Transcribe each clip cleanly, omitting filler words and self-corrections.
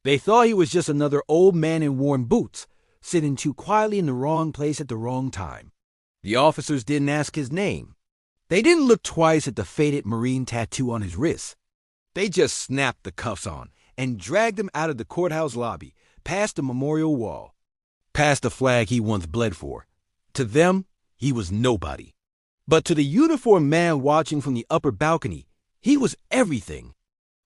They thought he was just another old man in worn boots, sitting too quietly in the wrong place at the wrong time. The officers didn't ask his name. They didn't look twice at the faded Marine tattoo on his wrist. They just snapped the cuffs on and dragged him out of the courthouse lobby, past the memorial wall, past the flag he once bled for. To them, he was nobody. But to the uniformed man watching from the upper balcony, he was everything.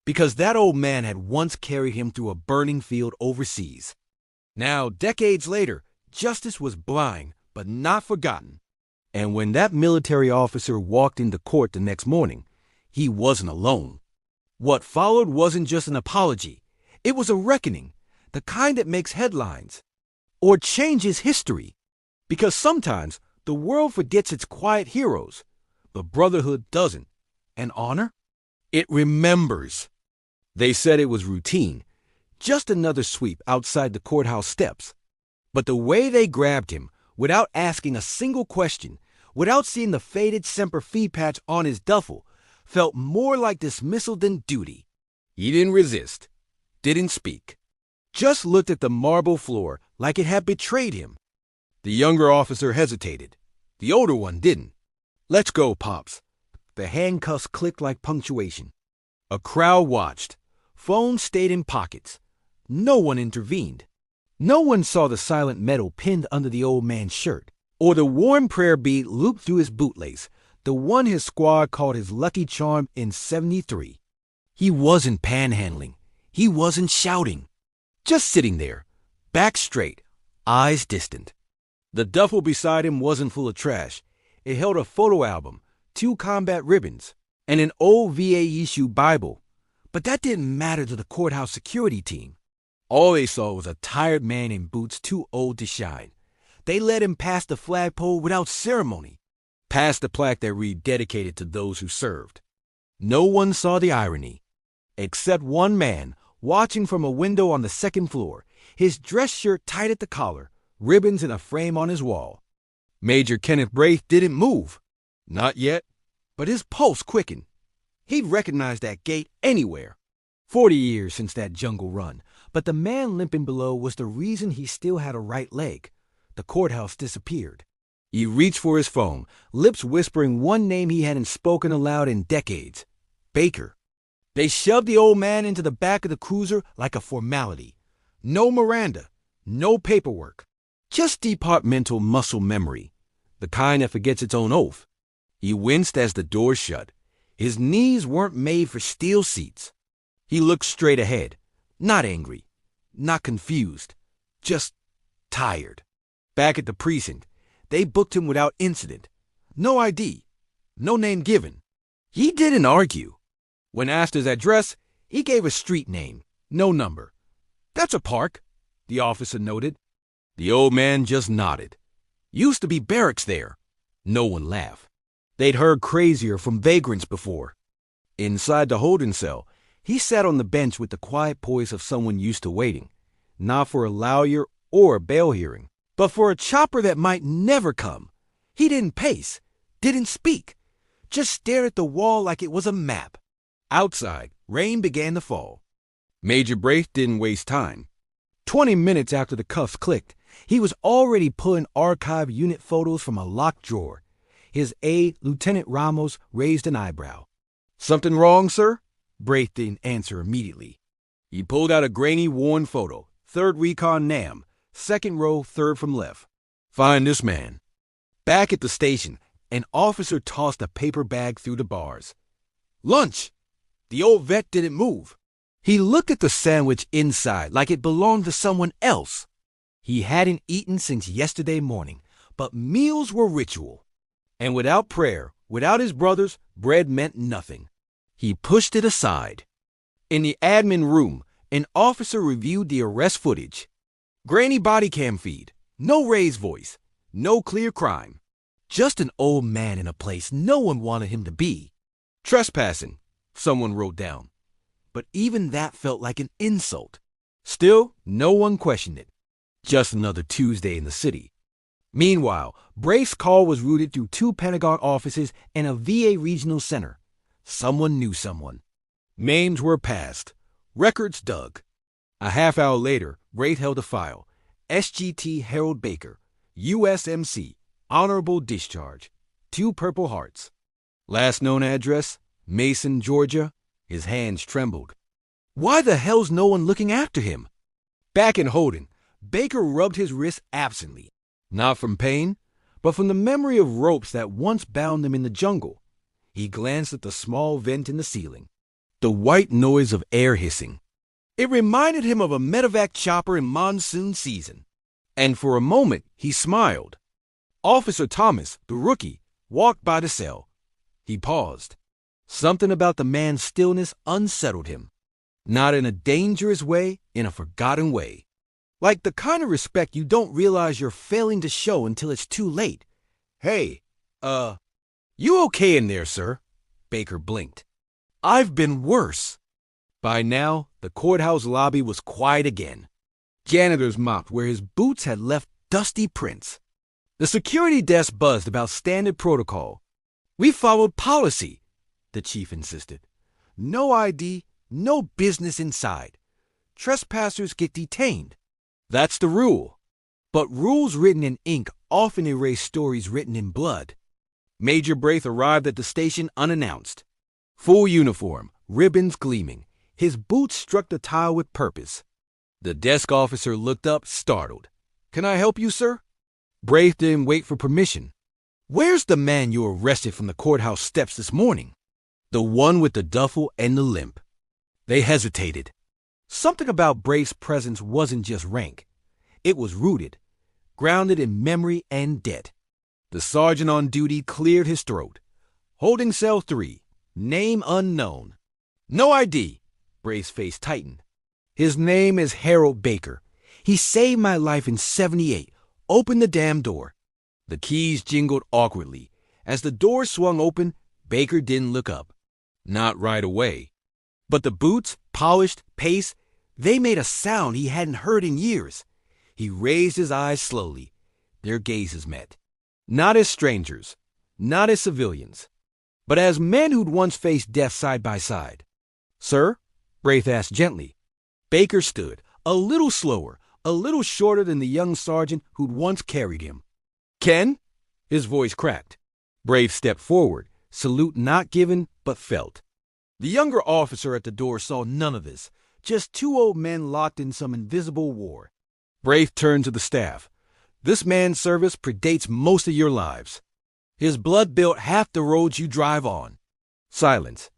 Because that old man had once carried him through a burning field overseas. Now, decades later, justice was blind, but not forgotten. And when that military officer walked into court the next morning, he wasn't alone. What followed wasn't just an apology. It was a reckoning, the kind that makes headlines or changes history. Because sometimes the world forgets its quiet heroes, but brotherhood doesn't. And honor? It remembers. They said it was routine, just another sweep outside the courthouse steps. But the way they grabbed him, without asking a single question, without seeing the faded Semper Fi patch on his duffel, felt more like dismissal than duty. He didn't resist, didn't speak, just looked at the marble floor like it had betrayed him. The younger officer hesitated. The older one didn't. "Let's go, Pops." The handcuffs clicked like punctuation. A crowd watched. Phones stayed in pockets. No one intervened. No one saw the silent metal pinned under the old man's shirt, or the worn prayer bead looped through his bootlace, the one his squad called his lucky charm in '73. He wasn't panhandling. He wasn't shouting. Just sitting there, back straight, eyes distant. The duffel beside him wasn't full of trash. It held a photo album, 2 combat ribbons, and an old VA-issue Bible. But that didn't matter to the courthouse security team. All they saw was a tired man in boots too old to shine. They led him past the flagpole without ceremony, past the plaque that read "Dedicated to those who served." No one saw the irony, except one man watching from a window on the second floor, his dress shirt tight at the collar, ribbons in a frame on his wall. Major Kenneth Braith didn't move. Not yet, but his pulse quickened. He'd recognize that gait anywhere. 40 years since that jungle run, but the man limping below was the reason he still had a right leg. The courthouse disappeared. He reached for his phone, lips whispering one name he hadn't spoken aloud in decades: Baker. They shoved the old man into the back of the cruiser like a formality. No Miranda, no paperwork, just departmental muscle memory, the kind that forgets its own oath. He winced as the door shut. His knees weren't made for steel seats. He looked straight ahead, not angry, not confused, just tired. Back at the precinct, they booked him without incident. No ID, no name given. He didn't argue. When asked his address, he gave a street name, no number. "That's a park," the officer noted. The old man just nodded. "Used to be barracks there." No one laughed. They'd heard crazier from vagrants before. Inside the holding cell, he sat on the bench with the quiet poise of someone used to waiting, not for a lawyer or a bail hearing, but for a chopper that might never come. He didn't pace, didn't speak, just stared at the wall like it was a map. Outside, rain began to fall. Major Braith didn't waste time. 20 minutes after the cuffs clicked, he was already pulling archive unit photos from a locked drawer. His aide, Lieutenant Ramos, raised an eyebrow. "Something wrong, sir?" Braith didn't answer immediately. He pulled out a grainy, worn photo. 3rd Recon NAM, 2nd row, 3rd from left. "Find this man." Back at the station, an officer tossed a paper bag through the bars. "Lunch!" The old vet didn't move. He looked at the sandwich inside like it belonged to someone else. He hadn't eaten since yesterday morning, but meals were ritual. And without prayer, without his brothers, bread meant nothing. He pushed it aside. In the admin room, an officer reviewed the arrest footage. Grainy body cam feed, no raised voice, no clear crime. Just an old man in a place no one wanted him to be. Trespassing, someone wrote down. But even that felt like an insult. Still, no one questioned it. Just another Tuesday in the city. Meanwhile, Braith's call was routed through 2 Pentagon offices and a VA regional center. Someone knew someone. Names were passed. Records dug. A half hour later, Braith held a file. SGT Harold Baker, USMC, Honorable Discharge, 2 Purple Hearts. Last known address, Mason, Georgia. His hands trembled. Why the hell's no one looking after him? Back in Holden, Baker rubbed his wrist absently, not from pain, but from the memory of ropes that once bound him in the jungle. He glanced at the small vent in the ceiling, the white noise of air hissing. It reminded him of a medevac chopper in monsoon season. And for a moment, he smiled. Officer Thomas, the rookie, walked by the cell. He paused. Something about the man's stillness unsettled him. Not in a dangerous way, in a forgotten way. Like the kind of respect you don't realize you're failing to show until it's too late. Hey, you okay in there, sir? Baker blinked. I've been worse. By now, the courthouse lobby was quiet again. Janitors mopped where his boots had left dusty prints. The security desk buzzed about standard protocol. We followed policy, the chief insisted. No ID, no business inside. Trespassers get detained. That's the rule. But rules written in ink often erase stories written in blood. Major Braith arrived at the station unannounced. Full uniform, ribbons gleaming. His boots struck the tile with purpose. The desk officer looked up, startled. Can I help you, sir? Braith didn't wait for permission. Where's the man you arrested from the courthouse steps this morning? The one with the duffel and the limp. They hesitated. Something about Braith's presence wasn't just rank. It was rooted, grounded in memory and debt. The sergeant on duty cleared his throat. Holding cell 3. Name unknown. No ID. Braith's face tightened. His name is Harold Baker. He saved my life in '78. Open the damn door. The keys jingled awkwardly. As the door swung open, Baker didn't look up. Not right away. But the boots, polished, pace, they made a sound he hadn't heard in years. He raised his eyes slowly. Their gazes met. Not as strangers, not as civilians, but as men who'd once faced death side by side. Sir? Braith asked gently. Baker stood, a little slower, a little shorter than the young sergeant who'd once carried him. Ken? His voice cracked. Braith stepped forward, salute not given, but felt. The younger officer at the door saw none of this, just 2 old men locked in some invisible war. Braith turned to the staff. This man's service predates most of your lives. His blood built half the roads you drive on. Silence.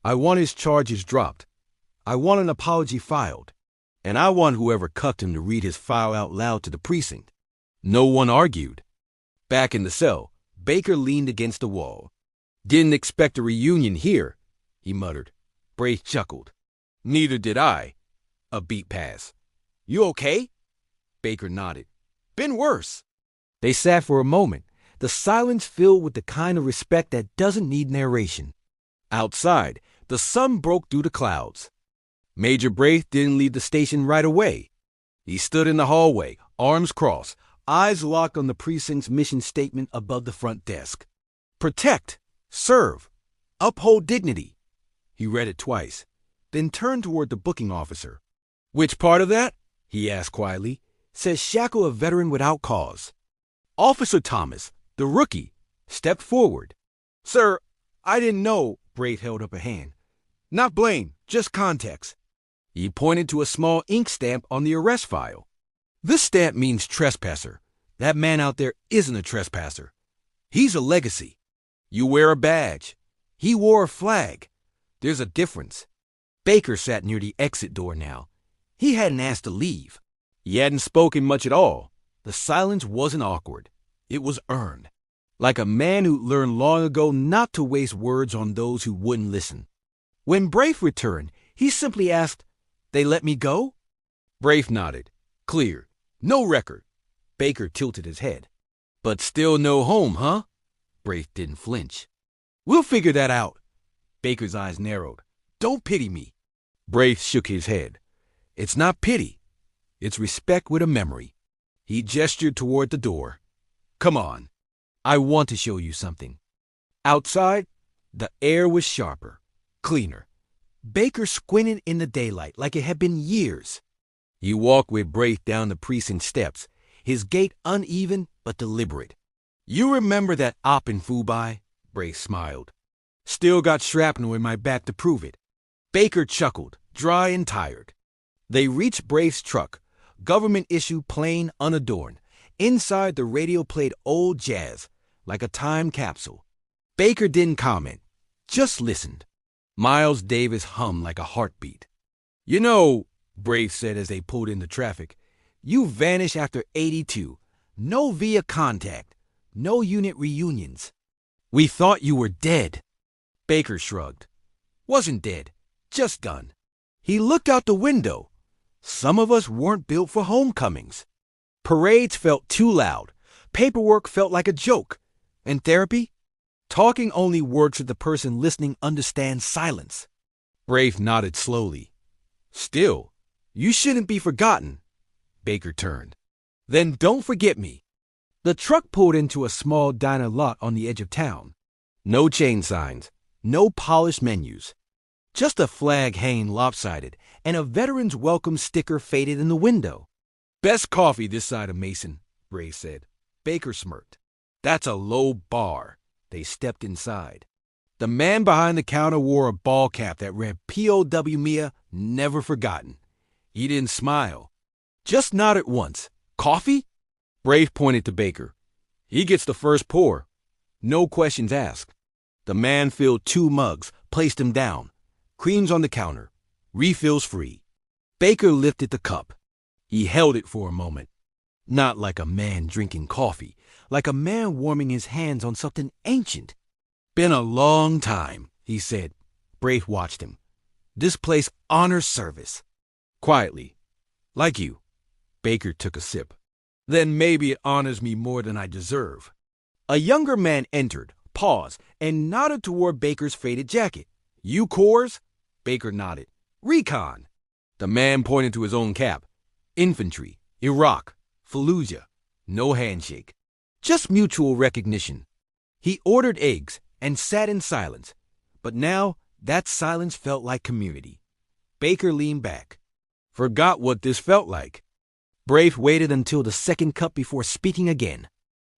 I want his charges dropped. I want an apology filed. And I want whoever cucked him to read his file out loud to the precinct. No one argued. Back in the cell, Baker leaned against the wall. Didn't expect a reunion here, he muttered. Braith chuckled. Neither did I. A beat passed. You okay? Baker nodded. Been worse. They sat for a moment, the silence filled with the kind of respect that doesn't need narration. Outside, the sun broke through the clouds. Major Braith didn't leave the station right away. He stood in the hallway, arms crossed, eyes locked on the precinct's mission statement above the front desk. Protect, serve, uphold dignity. He read it twice, then turned toward the booking officer. Which part of that? He asked quietly. Says shackle a veteran without cause. Officer Thomas, the rookie, stepped forward. Sir, I didn't know. Braith held up a hand. Not blame, just context. He pointed to a small ink stamp on the arrest file. This stamp means trespasser. That man out there isn't a trespasser. He's a legacy. You wear a badge. He wore a flag. There's a difference. Baker sat near the exit door now. He hadn't asked to leave. He hadn't spoken much at all. The silence wasn't awkward. It was earned. Like a man who'd learned long ago not to waste words on those who wouldn't listen. When Braith returned, he simply asked, They let me go? Braith nodded. Clear. No record. Baker tilted his head. But still no home, huh? Braith didn't flinch. We'll figure that out. Baker's eyes narrowed. Don't pity me. Braith shook his head. It's not pity. It's respect with a memory. He gestured toward the door. Come on. I want to show you something. Outside, the air was sharper, cleaner. Baker squinted in the daylight like it had been years. He walked with Braith down the precinct steps, his gait uneven but deliberate. "You remember that op in Fubai?" Braith smiled. "Still got shrapnel in my back to prove it." Baker chuckled, dry and tired. They reached Braith's truck, government issue plain, unadorned. Inside, the radio played old jazz, like a time capsule. Baker didn't comment, just listened. Miles Davis hummed like a heartbeat. "You know," Braith said as they pulled into traffic, "you vanished after 82. No via contact. No unit reunions. We thought you were dead." Baker shrugged. "Wasn't dead. Just done." He looked out the window. Some of us weren't built for homecomings. Parades felt too loud. Paperwork felt like a joke. And therapy? Talking only works if the person listening understands silence. Braith nodded slowly. "Still, you shouldn't be forgotten." Baker turned. "Then don't forget me." The truck pulled into a small diner lot on the edge of town. No chain signs, no polished menus. Just a flag hanging lopsided and a veteran's welcome sticker faded in the window. "Best coffee this side of Mason," Braith said. Baker smirked. "That's a low bar." They stepped inside. The man behind the counter wore a ball cap that read "P.O.W. Mia, never forgotten." He didn't smile. Just nodded once. "Coffee?" Braith pointed to Baker. "He gets the first pour. No questions asked." The man filled 2 mugs, placed them down. Creams on the counter. Refills free. Baker lifted the cup. He held it for a moment. Not like a man drinking coffee, like a man warming his hands on something ancient. "Been a long time," he said. Braith watched him. "This place honors service." Quietly. "Like you." Baker took a sip. "Then maybe it honors me more than I deserve." A younger man entered, paused, and nodded toward Baker's faded jacket. "You Corps?" Baker nodded. "Recon." The man pointed to his own cap. "Infantry, Iraq, Fallujah." No handshake. Just mutual recognition. He ordered eggs and sat in silence. But now that silence felt like community. Baker leaned back. "Forgot what this felt like." Braith waited until the second cup before speaking again.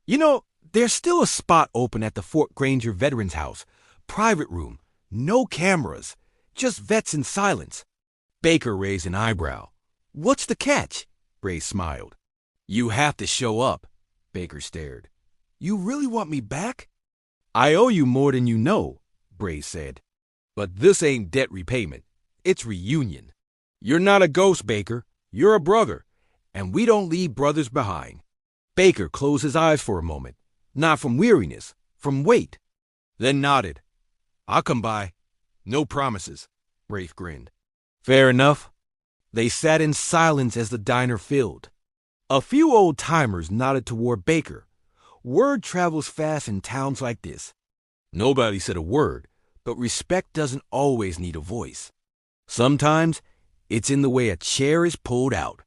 "You know, there's still a spot open at the Fort Granger Veterans House. Private room. No cameras. Just vets in silence." Baker raised an eyebrow. "What's the catch?" Braith smiled. "You have to show up." Baker stared. "You really want me back?" "I owe you more than you know," Braith said. "But this ain't debt repayment. It's reunion. You're not a ghost, Baker. You're a brother. And we don't leave brothers behind." Baker closed his eyes for a moment. Not from weariness, from weight. Then nodded. "I'll come by. No promises." Braith grinned. "Fair enough." They sat in silence as the diner filled. A few old-timers nodded toward Baker. Word travels fast in towns like this. Nobody said a word, but respect doesn't always need a voice. Sometimes it's in the way a chair is pulled out,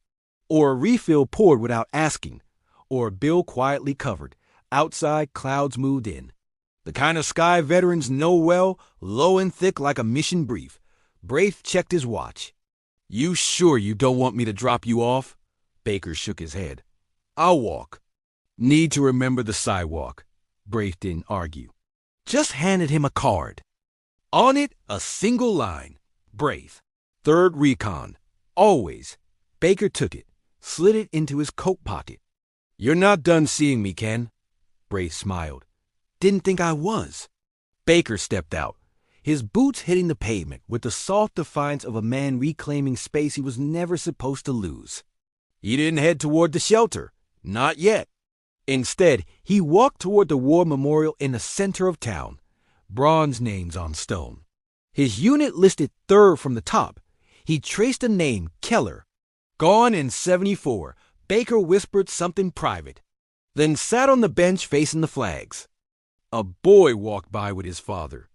or a refill poured without asking, or a bill quietly covered. Outside, clouds moved in. The kind of sky veterans know well, low and thick like a mission brief. Braith checked his watch. "You sure you don't want me to drop you off?" Baker shook his head. "I'll walk." "Need to remember the sidewalk." Braith didn't argue. Just handed him a card. On it, a single line. Braith. 3rd Recon. Always. Baker took it, slid it into his coat pocket. "You're not done seeing me, Ken." Braith smiled. "Didn't think I was." Baker stepped out, his boots hitting the pavement with the soft defiance of a man reclaiming space he was never supposed to lose. He didn't head toward the shelter. Not yet. Instead, he walked toward the war memorial in the center of town. Bronze names on stone. His unit listed 3rd from the top. He traced a name, Keller. Gone in 74. Baker whispered something private, then sat on the bench facing the flags. A boy walked by with his father.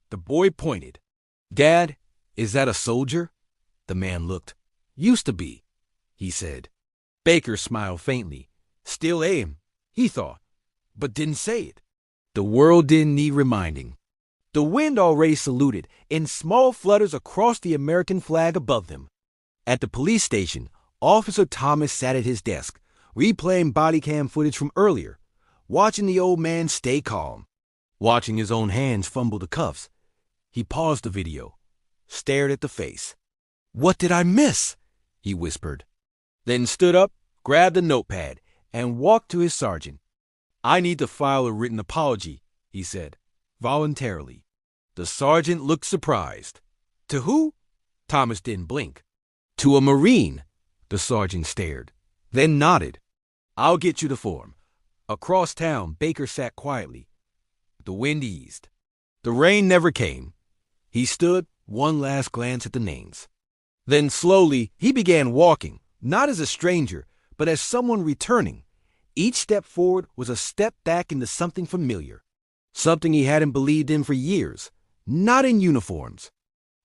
The boy pointed. "Dad, is that a soldier?" The man looked. "Used to be," he said. Baker smiled faintly. Still aim, he thought, but didn't say it. The world didn't need reminding. The wind already saluted in small flutters across the American flag above them. At the police station, Officer Thomas sat at his desk, replaying body cam footage from earlier, watching the old man stay calm, watching his own hands fumble the cuffs. He paused the video, stared at the face. "What did I miss?" he whispered. Then stood up, grabbed a notepad, and walked to his sergeant. "I need to file a written apology," he said, voluntarily. The sergeant looked surprised. "To who?" Thomas didn't blink. "To a Marine." The sergeant stared, then nodded. "I'll get you the form." Across town, Baker sat quietly. The wind eased. The rain never came. He stood, one last glance at the names. Then slowly, he began walking, not as a stranger, but as someone returning. Each step forward was a step back into something familiar, something he hadn't believed in for years. Not in uniforms,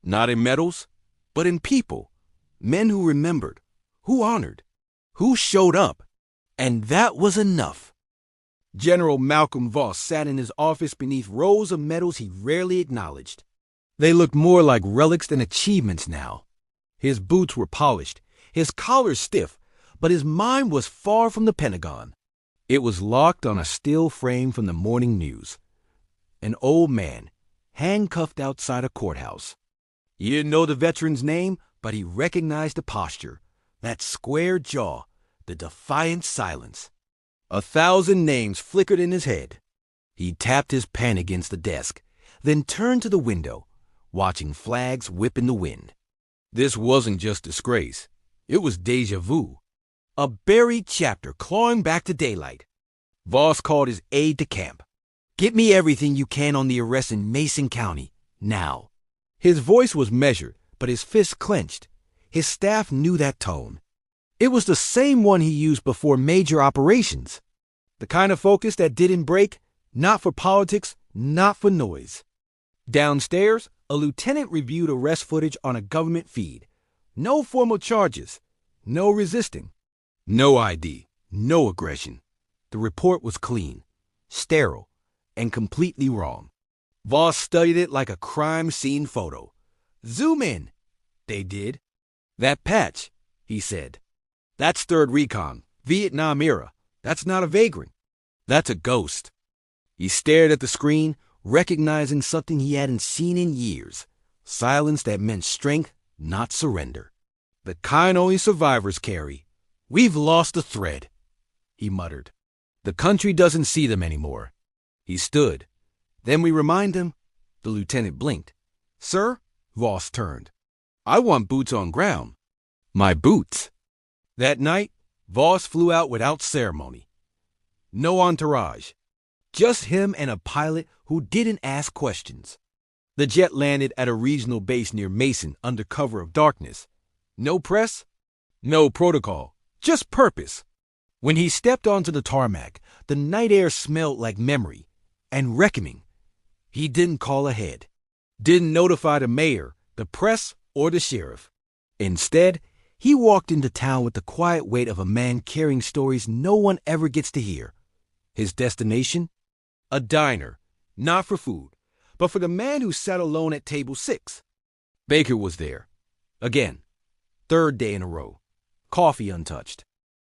not in medals, but in people. Men who remembered, who honored, who showed up. And that was enough. General Malcolm Voss sat in his office beneath rows of medals he rarely acknowledged. They looked more like relics than achievements now. His boots were polished, his collar stiff, but his mind was far from the Pentagon. It was locked on a still frame from the morning news. An old man, handcuffed outside a courthouse. He didn't know the veteran's name, but he recognized the posture, that square jaw, the defiant silence. 1,000 names flickered in his head. He tapped his pen against the desk, then turned to the window, watching flags whip in the wind. This wasn't just disgrace. It was déjà vu. A buried chapter clawing back to daylight. Voss called his aide de camp. "Get me everything you can on the arrest in Mason County, now." His voice was measured, but his fists clenched. His staff knew that tone. It was the same one he used before major operations. The kind of focus that didn't break, not for politics, not for noise. Downstairs, a lieutenant reviewed arrest footage on a government feed. No formal charges, no resisting, no ID, no aggression. The report was clean, sterile, and completely wrong. Voss studied it like a crime scene photo. "Zoom in." They did. "That patch," he said. "That's 3rd Recon, Vietnam era. That's not a vagrant. That's a ghost." He stared at the screen, recognizing something he hadn't seen in years. Silence that meant strength, not surrender. "The kind only survivors carry. We've lost the thread," he muttered. "The country doesn't see them anymore." He stood. "Then we remind them." The lieutenant blinked. "Sir?" Voss turned. "I want boots on ground." "My boots." That night, Voss flew out without ceremony. No entourage. Just him and a pilot who didn't ask questions. The jet landed at a regional base near Mason under cover of darkness. No press, no protocol, just purpose. When he stepped onto the tarmac, the night air smelled like memory and reckoning. He didn't call ahead, didn't notify the mayor, the press, or the sheriff. Instead, he walked into town with the quiet weight of a man carrying stories no one ever gets to hear. His destination? A diner, not for food, but for the man who sat alone at table 6. Baker was there. Again. 3rd day in a row. Coffee untouched.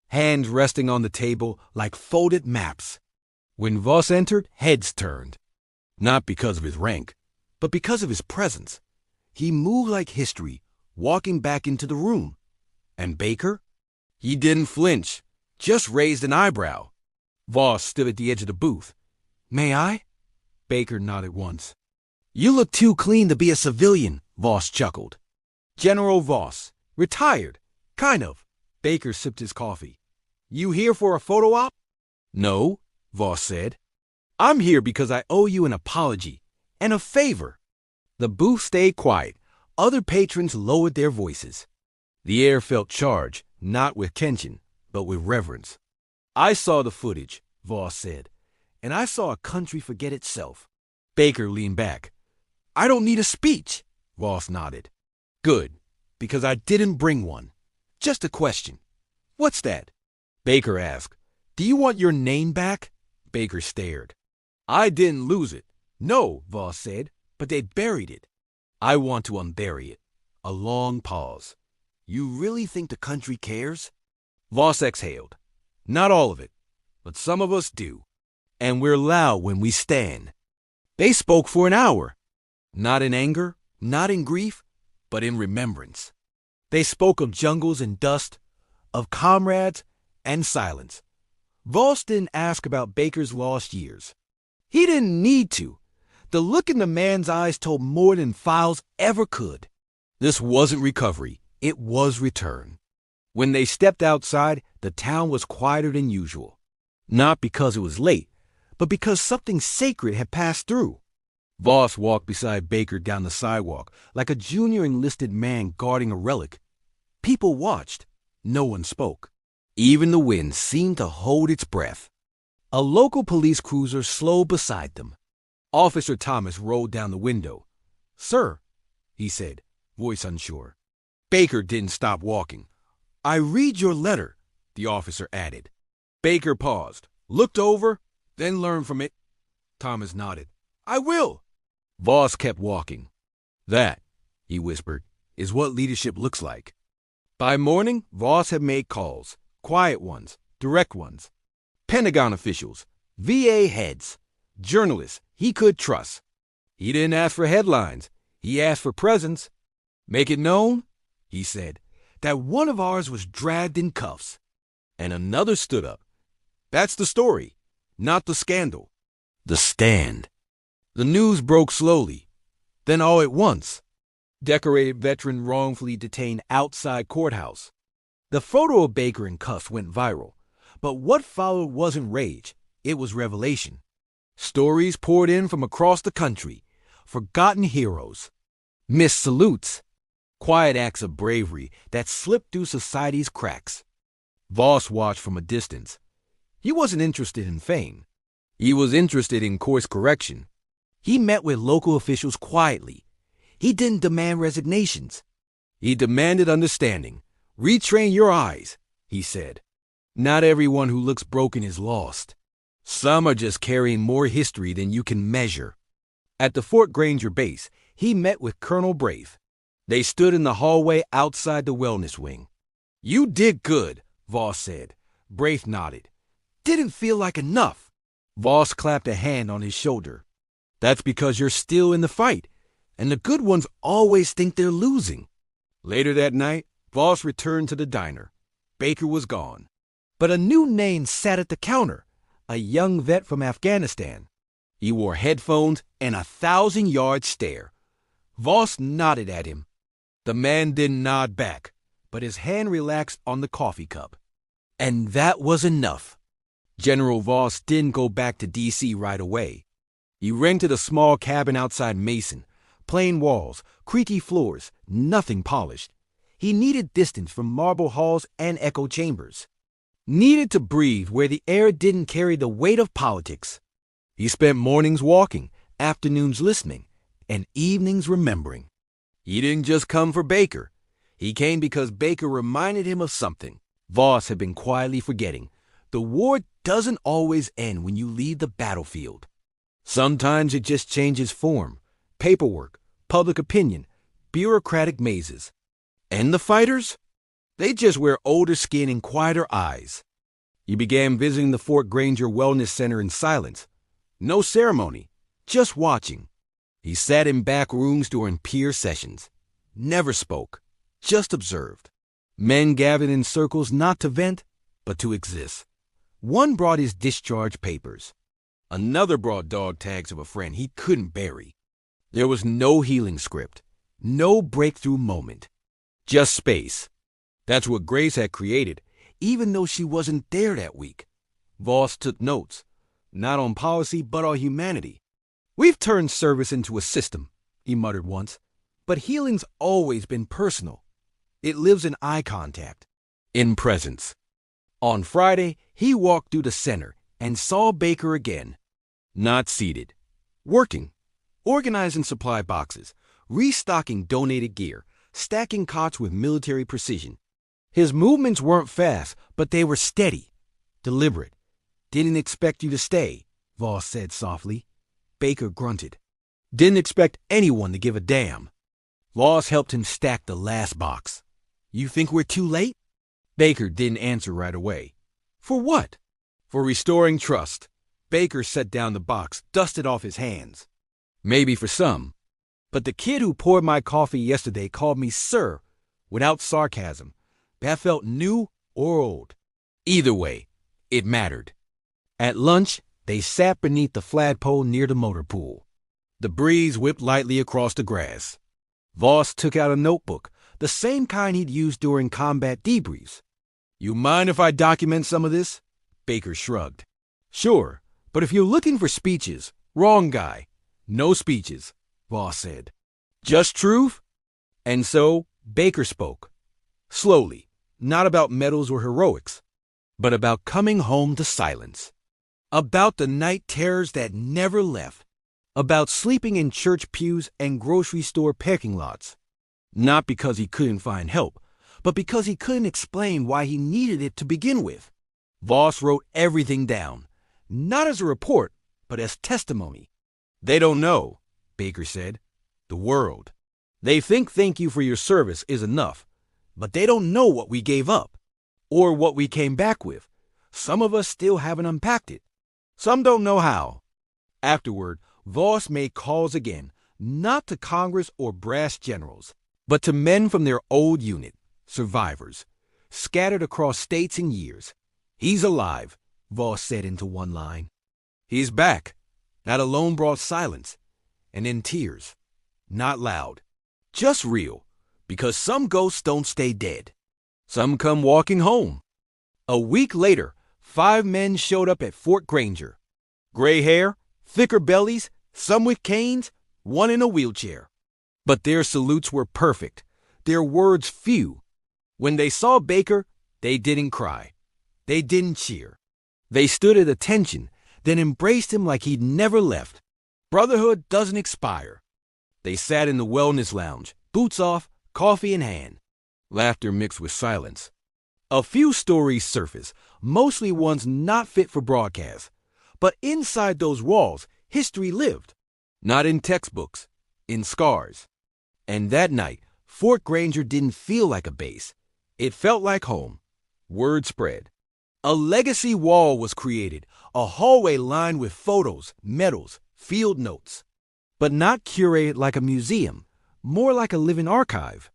Hands resting on the table like folded maps. When Voss entered, heads turned. Not because of his rank, but because of his presence. He moved like history, walking back into the room. And Baker? He didn't flinch, just raised an eyebrow. Voss stood at the edge of the booth. "May I?" Baker nodded once. "You look too clean to be a civilian," Voss chuckled. "General Voss, retired, kind of." Baker sipped his coffee. "You here for a photo op?" "No," Voss said. "I'm here because I owe you an apology and a favor." The booth stayed quiet. Other patrons lowered their voices. The air felt charged, not with tension, but with reverence. "I saw the footage," Voss said, "and I saw a country forget itself." Baker leaned back. "I don't need a speech," Voss nodded. "Good, because I didn't bring one. Just a question." "What's that?" Baker asked. "Do you want your name back?" Baker stared. "I didn't lose it." "No," Voss said, "but they buried it." "I want to unbury it." A long pause. You really think the country cares? Voss exhaled. Not all of it, but some of us do. And we're loud when we stand. They spoke for an hour. Not in anger, not in grief, but in remembrance. They spoke of jungles and dust, of comrades and silence. Voss didn't ask about Baker's lost years. He didn't need to. The look in the man's eyes told more than files ever could. This wasn't recovery. It was return. When they stepped outside, the town was quieter than usual. Not because it was late, but because something sacred had passed through. Voss walked beside Baker down the sidewalk like a junior enlisted man guarding a relic. People watched. No one spoke. Even the wind seemed to hold its breath. A local police cruiser slowed beside them. Officer Thomas rolled down the window. "Sir," he said, voice unsure. Baker didn't stop walking. "I read your letter," the officer added. Baker paused, looked over, then learned from it. Thomas nodded. "I will." Voss kept walking. "That," he whispered, "is what leadership looks like." By morning, Voss had made calls, quiet ones, direct ones. Pentagon officials, VA heads, journalists he could trust. He didn't ask for headlines. He asked for presence. "Make it known," he said, "that one of ours was dragged in cuffs." And another stood up. "That's the story, not the scandal. The stand." The news broke slowly, then all at once. Decorated veteran wrongfully detained outside courthouse. The photo of Baker in cuffs went viral, but what followed wasn't rage, it was revelation. Stories poured in from across the country, forgotten heroes, missed salutes, quiet acts of bravery that slipped through society's cracks. Voss watched from a distance. He wasn't interested in fame. He was interested in course correction. He met with local officials quietly. He didn't demand resignations. He demanded understanding. "Retrain your eyes," he said. "Not everyone who looks broken is lost. Some are just carrying more history than you can measure." At the Fort Granger base, he met with Colonel Braith. They stood in the hallway outside the wellness wing. "You did good," Voss said. Braith nodded. "Didn't feel like enough." Voss clapped a hand on his shoulder. "That's because you're still in the fight, and the good ones always think they're losing." Later that night, Voss returned to the diner. Baker was gone. But a new name sat at the counter, a young vet from Afghanistan. He wore headphones and a 1,000-yard stare. Voss nodded at him. The man didn't nod back, but his hand relaxed on the coffee cup. And that was enough. General Voss didn't go back to D.C. right away. He rented a small cabin outside Mason. Plain walls, creaky floors, nothing polished. He needed distance from marble halls and echo chambers. Needed to breathe where the air didn't carry the weight of politics. He spent mornings walking, afternoons listening, and evenings remembering. He didn't just come for Baker. He came because Baker reminded him of something Voss had been quietly forgetting. The war doesn't always end when you leave the battlefield. Sometimes it just changes form, paperwork, public opinion, bureaucratic mazes. And the fighters? They just wear older skin and quieter eyes. He began visiting the Fort Granger Wellness Center in silence. No ceremony, just watching. He sat in back rooms during peer sessions. Never spoke, just observed. Men gathered in circles not to vent, but to exist. One brought his discharge papers. Another brought dog tags of a friend he couldn't bury. There was no healing script, no breakthrough moment. Just space. That's what Grace had created, even though she wasn't there that week. Voss took notes, not on policy, but on humanity. "We've turned service into a system," he muttered once, "but healing's always been personal. It lives in eye contact, in presence." On Friday, he walked through the center and saw Baker again. Not seated. Working. Organizing supply boxes. Restocking donated gear. Stacking cots with military precision. His movements weren't fast, but they were steady. Deliberate. "Didn't expect you to stay," Voss said softly. Baker grunted. "Didn't expect anyone to give a damn." Voss helped him stack the last box. You think we're too late? Baker didn't answer right away. For what? For restoring trust. Baker set down the box, dusted off his hands. Maybe for some. But the kid who poured my coffee yesterday called me sir, without sarcasm. That felt new or old. Either way, it mattered. At lunch, they sat beneath the flagpole near the motor pool. The breeze whipped lightly across the grass. Voss took out a notebook, the same kind he'd used during combat debriefs. You mind if I document some of this? Baker shrugged. Sure, but if you're looking for speeches, wrong guy. No speeches, Voss said. Just truth? And so, Baker spoke. Slowly, not about medals or heroics, but about coming home to silence. About the night terrors that never left. About sleeping in church pews and grocery store parking lots. Not because he couldn't find help, but because he couldn't explain why he needed it to begin with. Voss wrote everything down, not as a report, but as testimony. They don't know, Baker said. The world. They think thank you for your service is enough, but they don't know what we gave up, or what we came back with. Some of us still haven't unpacked it. Some don't know how. Afterward, Voss made calls again, not to Congress or brass generals, but to men from their old unit, survivors, scattered across states and years. He's alive, Voss said into one line. He's back. That alone brought silence, and then tears. Not loud, just real, because some ghosts don't stay dead. Some come walking home. A week later, 5 men showed up at Fort Granger. Gray hair, thicker bellies, some with canes, one in a wheelchair. But their salutes were perfect, their words few. When they saw Baker, they didn't cry. They didn't cheer. They stood at attention, then embraced him like he'd never left. Brotherhood doesn't expire. They sat in the wellness lounge, boots off, coffee in hand. Laughter mixed with silence. A few stories surfaced, mostly ones not fit for broadcast. But inside those walls, history lived. Not in textbooks, in scars. And that night, Fort Granger didn't feel like a base. It felt like home. Word spread. A legacy wall was created, a hallway lined with photos, medals, field notes. But not curated like a museum, more like a living archive.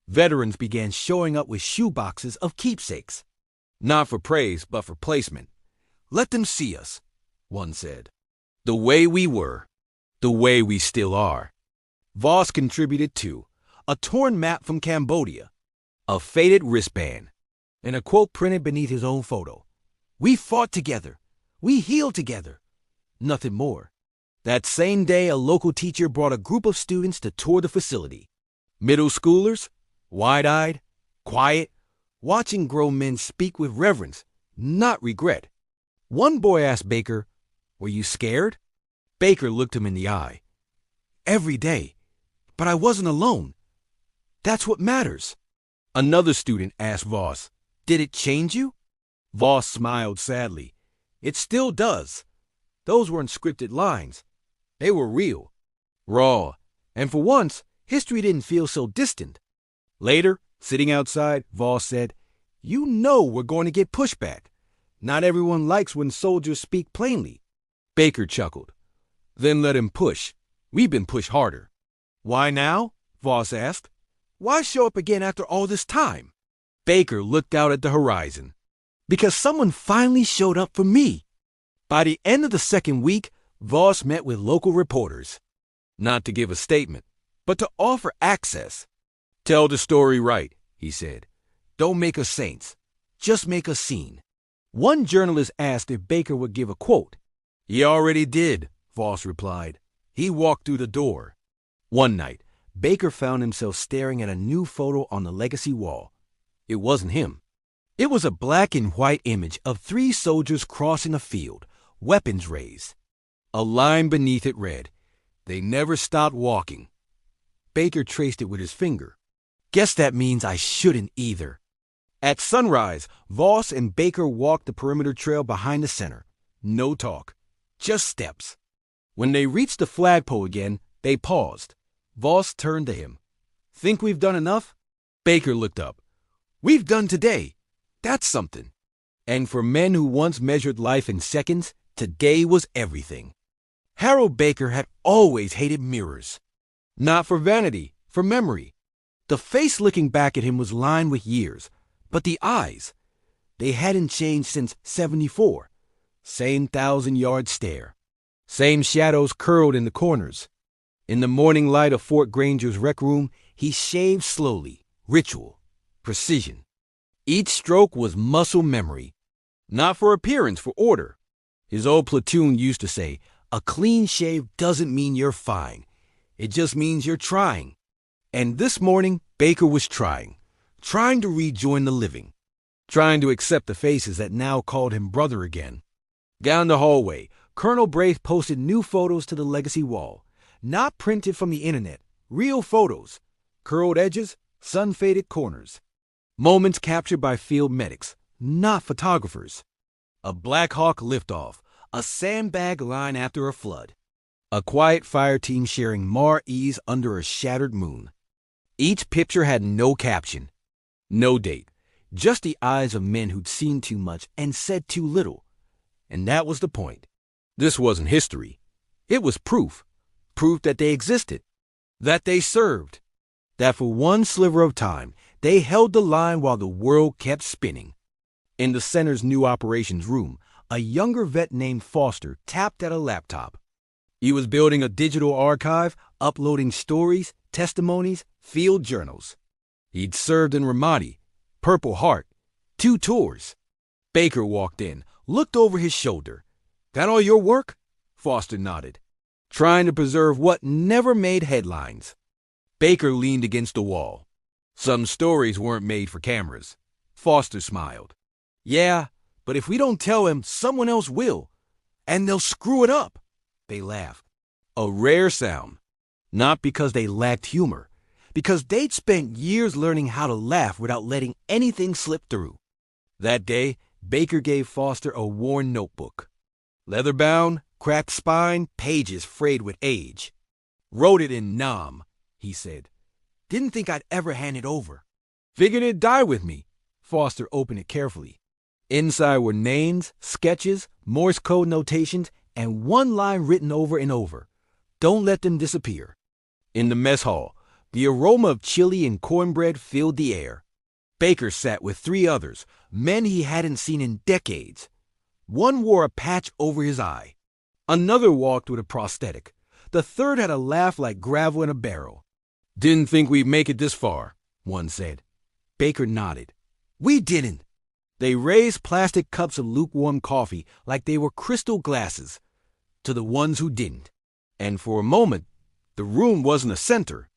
Veterans began showing up with shoeboxes of keepsakes. Not for praise, but for placement. Let them see us, one said. The way we were. The way we still are. Voss contributed too. A torn map from Cambodia. A faded wristband. And a quote printed beneath his own photo. We fought together. We healed together. Nothing more. That same day, a local teacher brought a group of students to tour the facility. Middle schoolers, wide-eyed, quiet, watching grown men speak with reverence, not regret. One boy asked Baker, "Were you scared?" Baker looked him in the eye. "Every day. But I wasn't alone. That's what matters." Another student asked Voss, "Did it change you?" Voss smiled sadly. "It still does. Those weren't scripted lines. They were real, raw, and for once, history didn't feel so distant." Later, sitting outside, Voss said, "You know we're going to get pushback. Not everyone likes when soldiers speak plainly." Baker chuckled. "Then let him push. We've been pushed harder." "Why now?" Voss asked. "Why show up again after all this time?" Baker looked out at the horizon. "Because someone finally showed up for me." By the end of the second week, Voss met with local reporters. Not to give a statement, but to offer access. "Tell the story right," he said. "Don't make us saints. Just make us seen." One journalist asked if Baker would give a quote. "He already did," Voss replied. "He walked through the door." One night, Baker found himself staring at a new photo on the legacy wall. It wasn't him. It was a black and white image of 3 soldiers crossing a field, weapons raised. A line beneath it read, "They never stopped walking." Baker traced it with his finger. "Guess that means I shouldn't either." At sunrise, Voss and Baker walked the perimeter trail behind the center. No talk, just steps. When they reached the flagpole again, they paused. Voss turned to him. "Think we've done enough?" Baker looked up. We've done today. That's something. And for men who once measured life in seconds, today was everything. Harold Baker had always hated mirrors. Not for vanity, for memory. The face looking back at him was lined with years, but the eyes, they hadn't changed since '74. Same 1,000-yard stare. Same shadows curled in the corners. In the morning light of Fort Granger's rec room, he shaved slowly, ritual, precision. Each stroke was muscle memory. Not for appearance, for order. His old platoon used to say, a clean shave doesn't mean you're fine. It just means you're trying. And this morning, Baker was trying to rejoin the living, trying to accept the faces that now called him brother again. Down the hallway, Colonel Braith posted new photos to the legacy wall, not printed from the internet, real photos, curled edges, sun-faded corners. Moments captured by field medics, not photographers. A Black Hawk liftoff, a sandbag line after a flood. A quiet fire team sharing Mar-Ease under a shattered moon. Each picture had no caption, no date, just the eyes of men who'd seen too much and said too little. And that was the point. This wasn't history. It was proof that they existed, that they served, that for one sliver of time, they held the line while the world kept spinning. In the center's new operations room, a younger vet named Foster tapped at a laptop. He was building a digital archive, uploading stories, testimonies, field journals. He'd served in Ramadi, Purple Heart, 2 tours. Baker walked in, looked over his shoulder. That all your work? Foster nodded, trying to preserve what never made headlines. Baker leaned against the wall. Some stories weren't made for cameras. Foster smiled. Yeah, but if we don't tell him, someone else will. And they'll screw it up. They laughed. A rare sound. Not because they lacked humor, because they'd spent years learning how to laugh without letting anything slip through. That day, Baker gave Foster a worn notebook. Leather-bound, cracked spine, pages frayed with age. Wrote it in Nam, he said. Didn't think I'd ever hand it over. Figured it'd die with me. Foster opened it carefully. Inside were names, sketches, Morse code notations, and one line written over and over. Don't let them disappear. In the mess hall, the aroma of chili and cornbread filled the air. Baker sat with 3 others, men he hadn't seen in decades. One wore a patch over his eye. Another walked with a prosthetic. The third had a laugh like gravel in a barrel. Didn't think we'd make it this far, one said. Baker nodded. We didn't. They raised plastic cups of lukewarm coffee like they were crystal glasses to the ones who didn't. And for a moment, the room wasn't a center.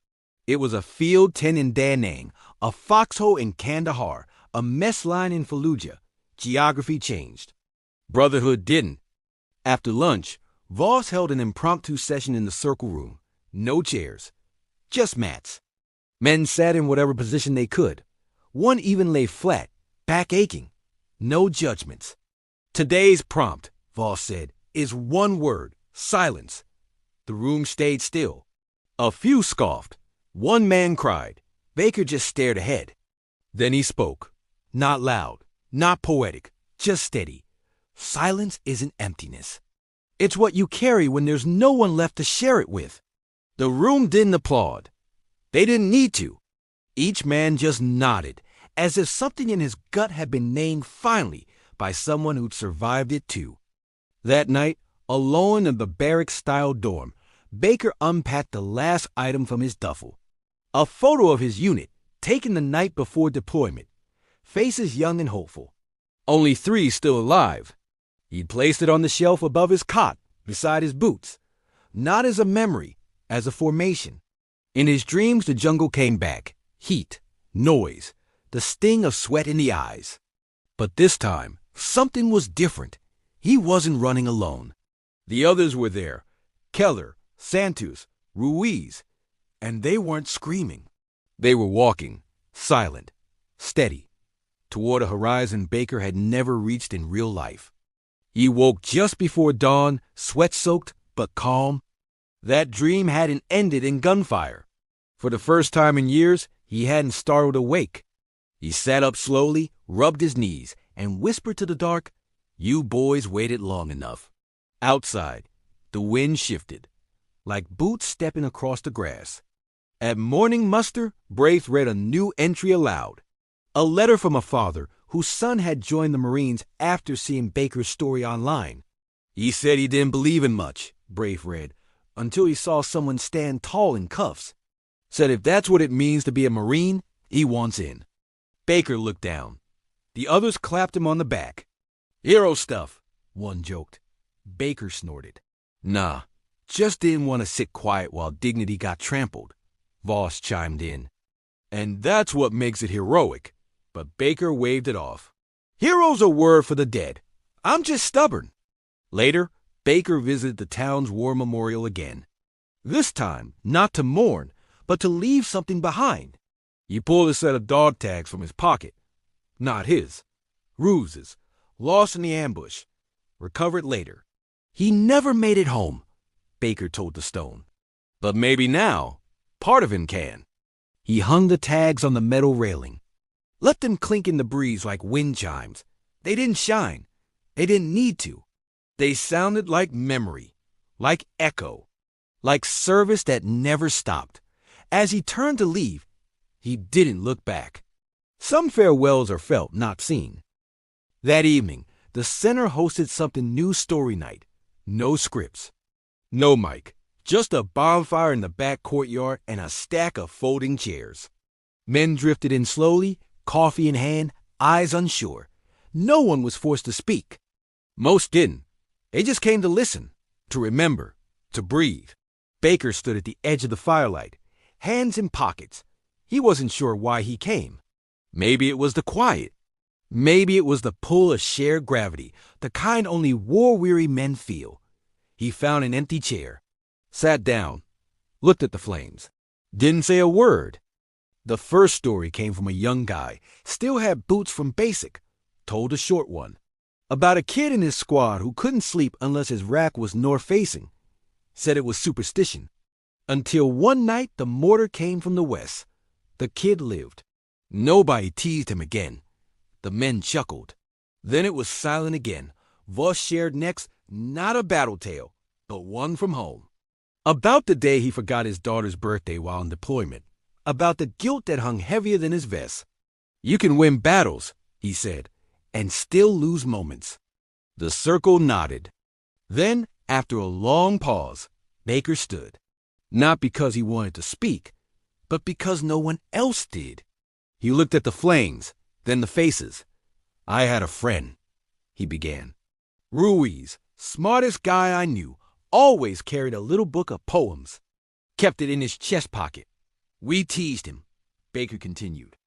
It was a field tent in Da Nang, a foxhole in Kandahar, a mess line in Fallujah. Geography changed. Brotherhood didn't. After lunch, Voss held an impromptu session in the circle room. No chairs. Just mats. Men sat in whatever position they could. One even lay flat, back aching. No judgments. Today's prompt, Voss said, is one word, silence. The room stayed still. A few scoffed. One man cried. Baker just stared ahead. Then he spoke. Not loud, not poetic, just steady. Silence isn't emptiness. It's what you carry when there's no one left to share it with. The room didn't applaud. They didn't need to. Each man just nodded, as if something in his gut had been named finally by someone who'd survived it too. That night, alone in the barrack-style dorm, Baker unpacked the last item from his duffel. A photo of his unit, taken the night before deployment. Faces young and hopeful. Only 3 still alive. He'd placed it on the shelf above his cot, beside his boots. Not as a memory, as a formation. In his dreams, the jungle came back. Heat, noise, the sting of sweat in the eyes. But this time, something was different. He wasn't running alone. The others were there. Keller, Santos, Ruiz. And they weren't screaming. They were walking, silent, steady, toward a horizon Baker had never reached in real life. He woke just before dawn, sweat-soaked but calm. That dream hadn't ended in gunfire. For the first time in years, he hadn't startled awake. He sat up slowly, rubbed his knees, and whispered to the dark, "You boys waited long enough." Outside, the wind shifted, like boots stepping across the grass. At morning muster, Braith read a new entry aloud. A letter from a father whose son had joined the Marines after seeing Baker's story online. He said he didn't believe in much, Braith read, until he saw someone stand tall in cuffs. Said if that's what it means to be a Marine, he wants in. Baker looked down. The others clapped him on the back. "Hero stuff," one joked. Baker snorted. "Nah, just didn't want to sit quiet while dignity got trampled," Voss chimed in. "And that's what makes it heroic," but Baker waved it off. "Hero's a word for the dead. I'm just stubborn." Later, Baker visited the town's war memorial again. This time, not to mourn, but to leave something behind. He pulled a set of dog tags from his pocket. Not his. Ruse's, lost in the ambush. Recovered later. He never made it home, Baker told the stone. But maybe now, part of him can. He hung the tags on the metal railing. Let them clink in the breeze like wind chimes. They didn't shine. They didn't need to. They sounded like memory, like echo, like service that never stopped. As he turned to leave, he didn't look back. Some farewells are felt, not seen. That evening, the center hosted something new story night. No scripts. No mic. Just a bonfire in the back courtyard and a stack of folding chairs. Men drifted in slowly, coffee in hand, eyes unsure. No one was forced to speak. Most didn't. They just came to listen, to remember, to breathe. Baker stood at the edge of the firelight, hands in pockets. He wasn't sure why he came. Maybe it was the quiet. Maybe it was the pull of shared gravity, the kind only war-weary men feel. He found an empty chair, sat down, looked at the flames, didn't say a word. The first story came from a young guy, still had boots from basic, told a short one. About a kid in his squad who couldn't sleep unless his rack was north-facing. Said it was superstition. Until one night the mortar came from the west. The kid lived. Nobody teased him again. The men chuckled. Then it was silent again. Voss shared next, not a battle tale, but one from home. About the day he forgot his daughter's birthday while in deployment. About the guilt that hung heavier than his vest. "You can win battles," he said, "and still lose moments." The circle nodded. Then, after a long pause, Baker stood. Not because he wanted to speak, but because no one else did. He looked at the flames, then the faces. "I had a friend," he began. "Ruiz, smartest guy I knew, always carried a little book of poems. Kept it in his chest pocket. We teased him," Baker continued.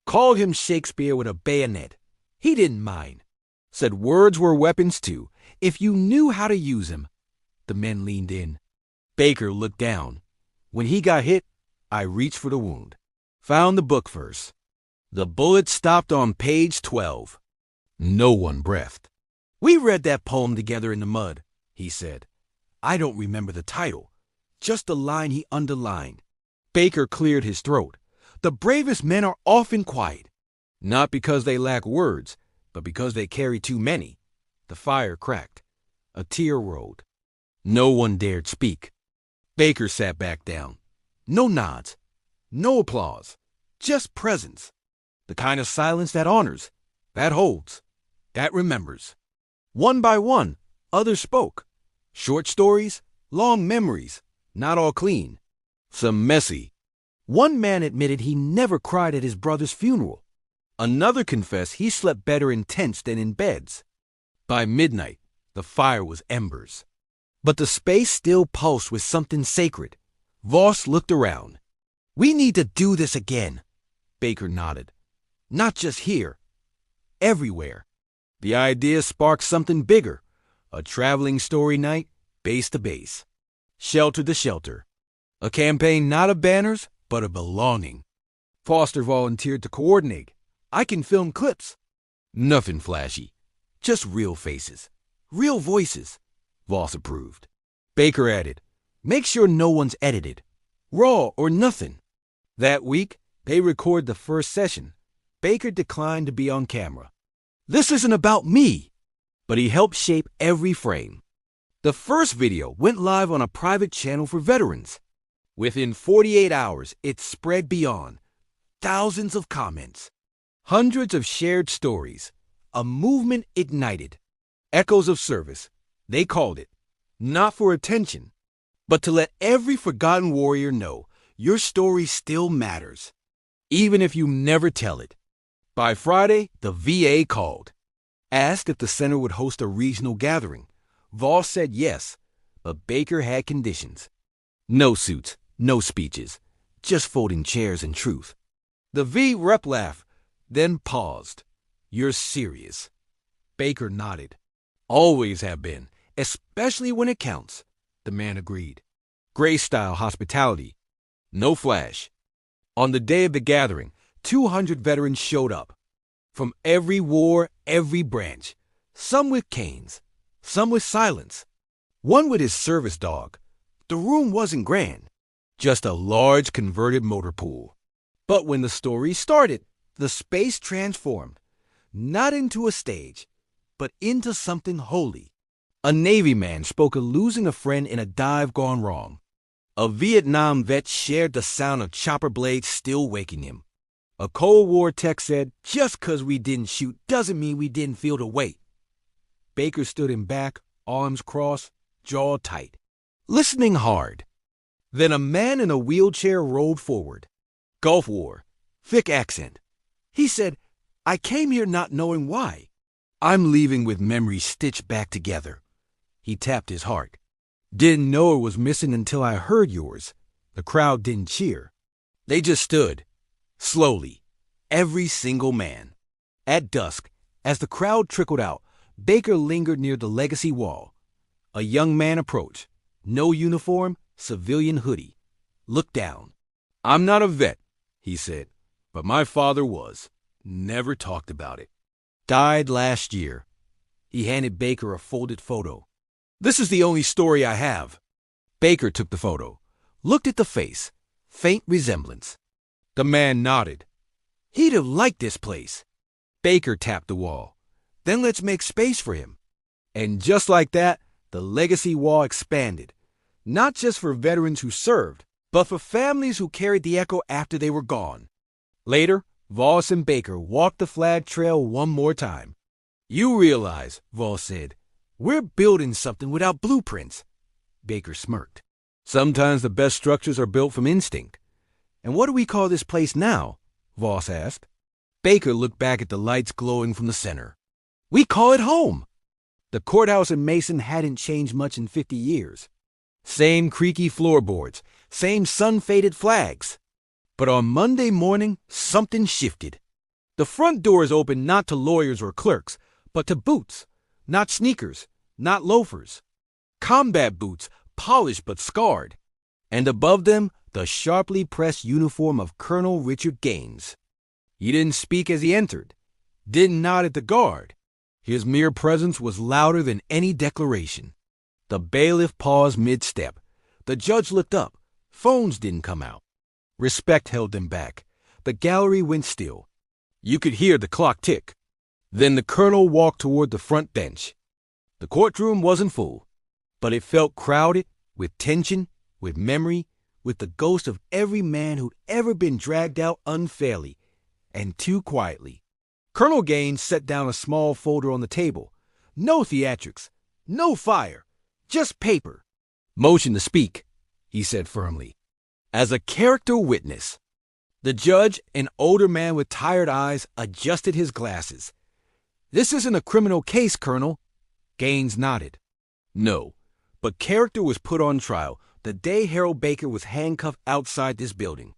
"Called him Shakespeare with a bayonet. He didn't mind. Said words were weapons too, if you knew how to use them." The men leaned in. Baker looked down. "When he got hit, I reached for the wound. Found the book first. The bullet stopped on page 12. No one breathed. We read that poem together in the mud," he said. "I don't remember the title. Just the line he underlined." Baker cleared his throat. "The bravest men are often quiet. Not because they lack words, but because they carry too many." The fire cracked. A tear rolled. No one dared speak. Baker sat back down. No nods. No applause. Just presence. The kind of silence that honors, that holds, that remembers. One by one, others spoke. Short stories, long memories, not all clean. Some messy. One man admitted he never cried at his brother's funeral. Another confessed he slept better in tents than in beds. By midnight, the fire was embers. But the space still pulsed with something sacred. Voss looked around. "We need to do this again." Baker nodded. "Not just here. Everywhere." The idea sparked something bigger. A traveling story night, base to base. Shelter to shelter. A campaign not of banners, but of belonging. Foster volunteered to coordinate. "I can film clips." Nothing flashy. Just real faces. Real voices. Voss approved. Baker added, "Make sure no one's edited. Raw or nothing." That week, they recorded the first session. Baker declined to be on camera. This isn't about me, but he helped shape every frame. The first video went live on a private channel for veterans. Within 48 hours, it spread beyond. Thousands of comments, hundreds of shared stories, a movement ignited. Echoes of service, they called it, not for attention, but to let every forgotten warrior know your story still matters, even if you never tell it. By Friday, the VA called. Asked if the center would host a regional gathering. Voss said yes, but Baker had conditions. No suits, no speeches, just folding chairs and truth. The V rep laughed, then paused. You're serious? Baker nodded. Always have been, especially when it counts, the man agreed. Gray-style hospitality. No flash. On the day of the gathering, 200 veterans showed up. From every war, every branch. Some with canes, some with silence. One with his service dog. The room wasn't grand, just a large converted motor pool. But when the story started, the space transformed, not into a stage, but into something holy. A Navy man spoke of losing a friend in a dive gone wrong. A Vietnam vet shared the sound of chopper blades still waking him. A Cold War tech said, just 'cause we didn't shoot doesn't mean we didn't feel the weight. Baker stood in back, arms crossed, jaw tight, listening hard. Then a man in a wheelchair rolled forward. Gulf War, thick accent. He said, I came here not knowing why. I'm leaving with memories stitched back together. He tapped his heart. Didn't know it was missing until I heard yours. The crowd didn't cheer. They just stood, slowly, every single man. At dusk, as the crowd trickled out, Baker lingered near the legacy wall. A young man approached. No uniform, civilian hoodie. Looked down. I'm not a vet, he said, but my father was. Never talked about it. Died last year. He handed Baker a folded photo. This is the only story I have. Baker took the photo, looked at the face, faint resemblance. The man nodded. He'd have liked this place. Baker tapped the wall. Then let's make space for him. And just like that, the legacy wall expanded. Not just for veterans who served, but for families who carried the echo after they were gone. Later, Voss and Baker walked the flag trail one more time. You realize, Voss said, we're building something without blueprints. Baker smirked. Sometimes the best structures are built from instinct. And what do we call this place now? Voss asked. Baker looked back at the lights glowing from the center. We call it home. The courthouse in Mason hadn't changed much in 50 years. Same creaky floorboards, same sun-faded flags. But on Monday morning, something shifted. The front doors opened not to lawyers or clerks, but to boots. Not sneakers, not loafers. Combat boots, polished but scarred. And above them, the sharply pressed uniform of Colonel Richard Gaines. He didn't speak as he entered, didn't nod at the guard. His mere presence was louder than any declaration. The bailiff paused mid-step. The judge looked up. Phones didn't come out. Respect held them back. The gallery went still. You could hear the clock tick. Then the colonel walked toward the front bench. The courtroom wasn't full, but it felt crowded with tension, with memory, with the ghost of every man who'd ever been dragged out unfairly and too quietly. Colonel Gaines set down a small folder on the table. No theatrics, no fire, just paper. Motion to speak, he said firmly. As a character witness. The judge, an older man with tired eyes, adjusted his glasses. This isn't a criminal case, Colonel. Gaines nodded. No, but character was put on trial the day Harold Baker was handcuffed outside this building.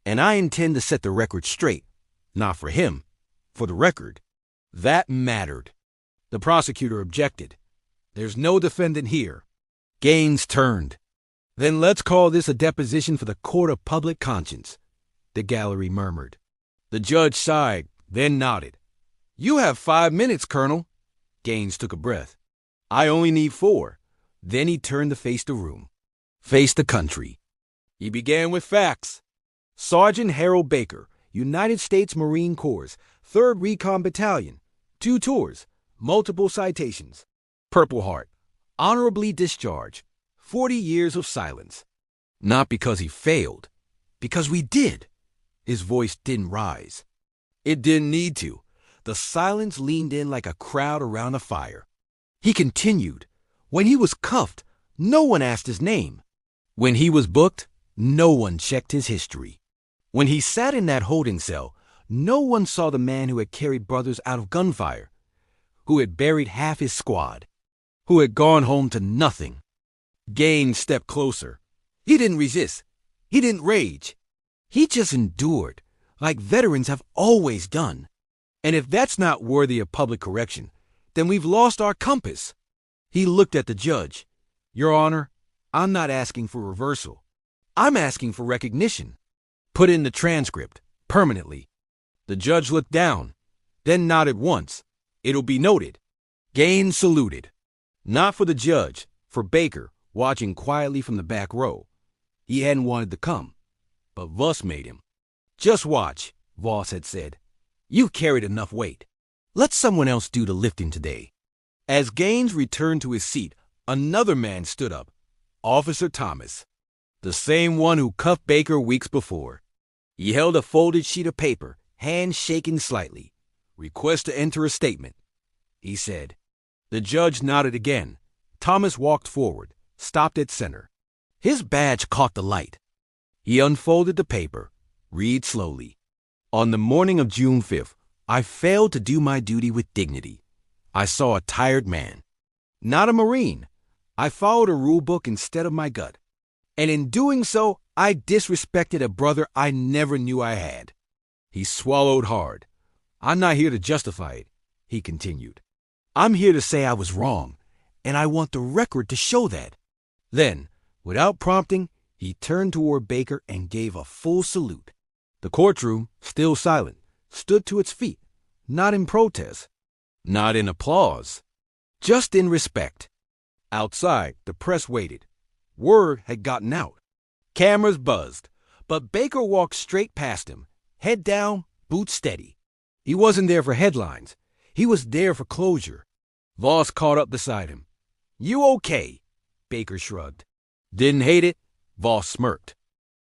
And I intend to set the record straight. Not for him, for the record. That mattered. The prosecutor objected. There's no defendant here. Gaines turned. Then let's call this a deposition for the court of public conscience, the gallery murmured. The judge sighed, then nodded. You have 5 minutes, Colonel. Gaines took a breath. I only need 4. Then he turned to face the room. Face the country. He began with facts. Sergeant Harold Baker, United States Marine Corps, 3rd Recon Battalion, 2 tours, multiple citations. Purple Heart, honorably discharged, 40 years of silence. Not because he failed, because we did. His voice didn't rise. It didn't need to. The silence leaned in like a crowd around a fire. He continued. When he was cuffed, no one asked his name. When he was booked, no one checked his history. When he sat in that holding cell, no one saw the man who had carried brothers out of gunfire, who had buried half his squad, who had gone home to nothing. Gaines stepped closer. He didn't resist. He didn't rage. He just endured, like veterans have always done. And if that's not worthy of public correction, then we've lost our compass. He looked at the judge. Your Honor, I'm not asking for reversal. I'm asking for recognition. Put in the transcript, permanently. The judge looked down, then nodded once. It'll be noted. Gaines saluted. Not for the judge, for Baker, watching quietly from the back row. He hadn't wanted to come, but Voss made him. Just watch, Voss had said. You've carried enough weight. Let someone else do the lifting today. As Gaines returned to his seat, another man stood up. Officer Thomas. The same one who cuffed Baker weeks before. He held a folded sheet of paper, hand shaking slightly. Request to enter a statement, he said. The judge nodded again. Thomas walked forward, stopped at center. His badge caught the light. He unfolded the paper. Read slowly. On the morning of June 5th, I failed to do my duty with dignity. I saw a tired man. Not a Marine. I followed a rule book instead of my gut. And in doing so, I disrespected a brother I never knew I had. He swallowed hard. I'm not here to justify it, he continued. I'm here to say I was wrong, and I want the record to show that. Then, without prompting, he turned toward Baker and gave a full salute. The courtroom, still silent, stood to its feet, not in protest, not in applause, just in respect. Outside, the press waited. Word had gotten out. Cameras buzzed, but Baker walked straight past him, head down, boots steady. He wasn't there for headlines. He was there for closure. Voss caught up beside him. You okay? Baker shrugged. Didn't hate it? Voss smirked.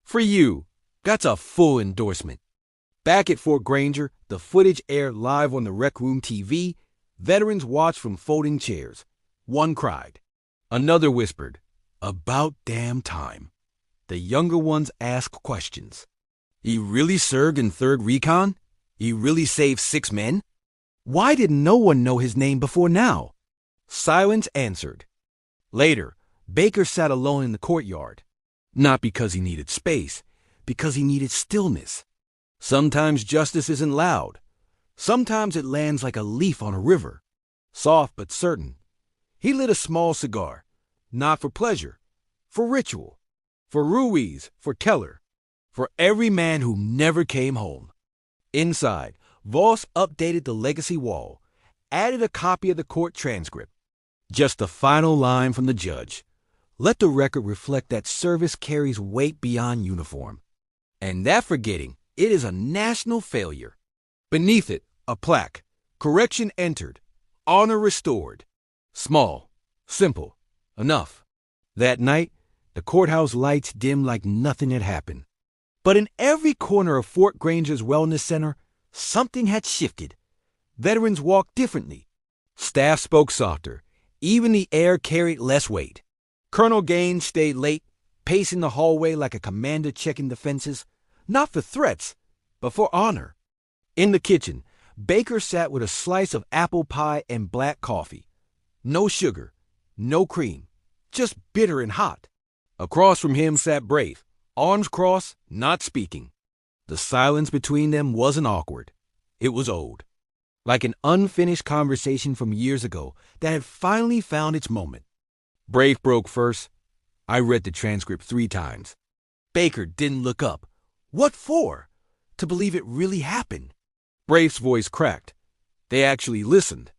For you, that's a full endorsement. Back at Fort Granger, the footage aired live on the Rec Room TV. Veterans watched from folding chairs. One cried. Another whispered, about damn time. The younger ones asked questions. He really served in 3rd Recon? He really saved 6 men? Why did no one know his name before now? Silence answered. Later, Baker sat alone in the courtyard. Not because he needed space, because he needed stillness. Sometimes justice isn't loud. Sometimes it lands like a leaf on a river, soft but certain. He lit a small cigar, not for pleasure, for ritual, for Ruiz, for Keller, for every man who never came home. Inside, Voss updated the legacy wall, added a copy of the court transcript. Just a final line from the judge. Let the record reflect that service carries weight beyond uniform, and that forgetting it is a national failure. Beneath it, a plaque. Correction entered. Honor restored. Small. Simple. Enough. That night, the courthouse lights dimmed like nothing had happened. But in every corner of Fort Granger's Wellness Center, something had shifted. Veterans walked differently. Staff spoke softer. Even the air carried less weight. Colonel Gaines stayed late, pacing the hallway like a commander checking defenses, not for threats, but for honor. In the kitchen, Baker sat with a slice of apple pie and black coffee. No sugar, no cream, just bitter and hot. Across from him sat Brave, arms crossed, not speaking. The silence between them wasn't awkward. It was old. Like an unfinished conversation from years ago that had finally found its moment. Brave broke first. I read the transcript 3 times. Baker didn't look up. What for? To believe it really happened. Brave's voice cracked. They actually listened.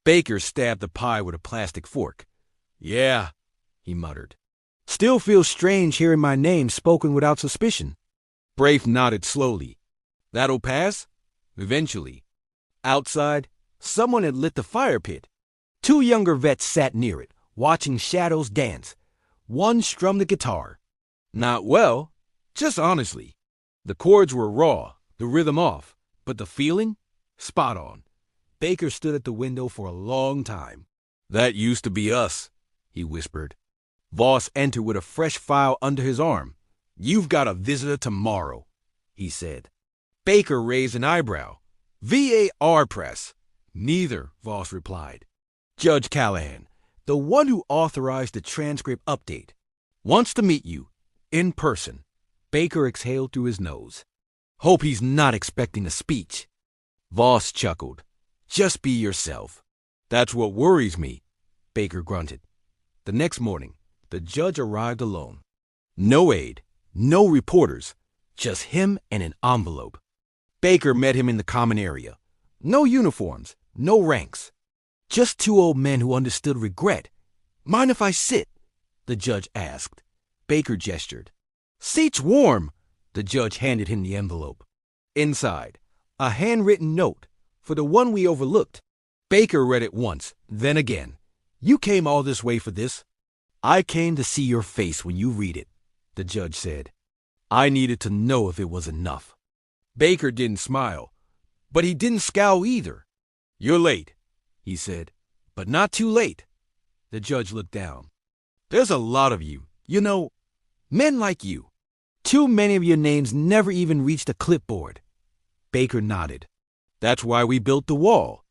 Baker stabbed the pie with a plastic fork. Yeah, he muttered. Still feels strange hearing my name spoken without suspicion. Brave nodded slowly. That'll pass? Eventually. Outside, someone had lit the fire pit. Two younger vets sat near it, watching shadows dance. One strummed the guitar. Not well, just honestly. The chords were raw, the rhythm off, but the feeling? Spot on. Baker stood at the window for a long time. "That used to be us," he whispered. Voss entered with a fresh file under his arm. "You've got a visitor tomorrow," he said. Baker raised an eyebrow. "VAR press." "Neither," Voss replied. "Judge Callahan, the one who authorized the transcript update, wants to meet you, in person." Baker exhaled through his nose. "Hope he's not expecting a speech." Voss chuckled. "Just be yourself." "That's what worries me," Baker grunted. The next morning, the judge arrived alone. No aide, no reporters, just him and an envelope. Baker met him in the common area. No uniforms, no ranks. Just two old men who understood regret. "Mind if I sit?" the judge asked. Baker gestured. "Seat's warm." The judge handed him the envelope. Inside, a handwritten note for the one we overlooked. Baker read it once, then again. "You came all this way for this?" "I came to see your face when you read it," the judge said. "I needed to know if it was enough." Baker didn't smile, but he didn't scowl either. "You're late," he said, "but not too late." The judge looked down. "There's a lot of you, men like you. Too many of your names never even reached a clipboard." Baker nodded. "That's why we built the wall,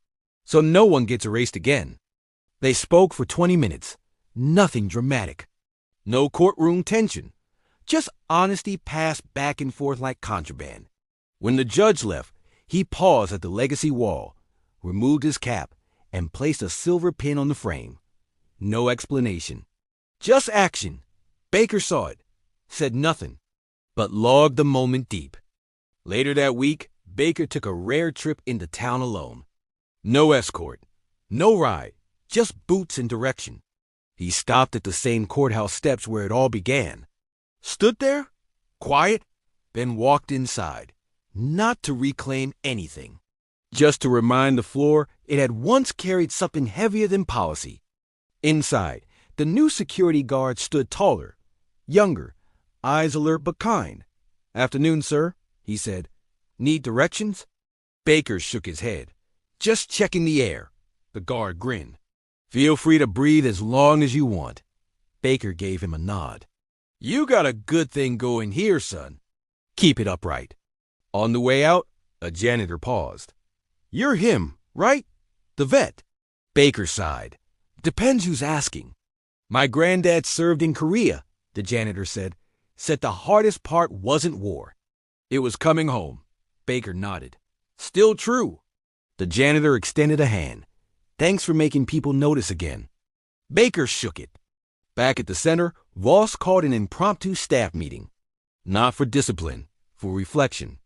so no one gets erased again." They spoke for 20 minutes. Nothing dramatic. No courtroom tension. Just honesty passed back and forth like contraband. When the judge left, he paused at the legacy wall, removed his cap, and placed a silver pin on the frame. No explanation. Just action. Baker saw it, said nothing, but logged the moment deep. Later that week, Baker took a rare trip into town alone. No escort, no ride, just boots and direction. He stopped at the same courthouse steps where it all began. Stood there, quiet, then walked inside. Not to reclaim anything. Just to remind the floor it had once carried something heavier than policy. Inside, the new security guard stood taller, younger, eyes alert but kind. "Afternoon, sir," he said. "Need directions?" Baker shook his head. "Just checking the air." The guard grinned. "Feel free to breathe as long as you want." Baker gave him a nod. "You got a good thing going here, son. Keep it upright." On the way out, a janitor paused. "You're him, right? The vet?" Baker sighed. "Depends who's asking." "My granddad served in Korea," the janitor said. "Said the hardest part wasn't war. It was coming home." Baker nodded. "Still true." The janitor extended a hand. "Thanks for making people notice again." Baker shook it. Back at the center, Voss called an impromptu staff meeting. Not for discipline, for reflection.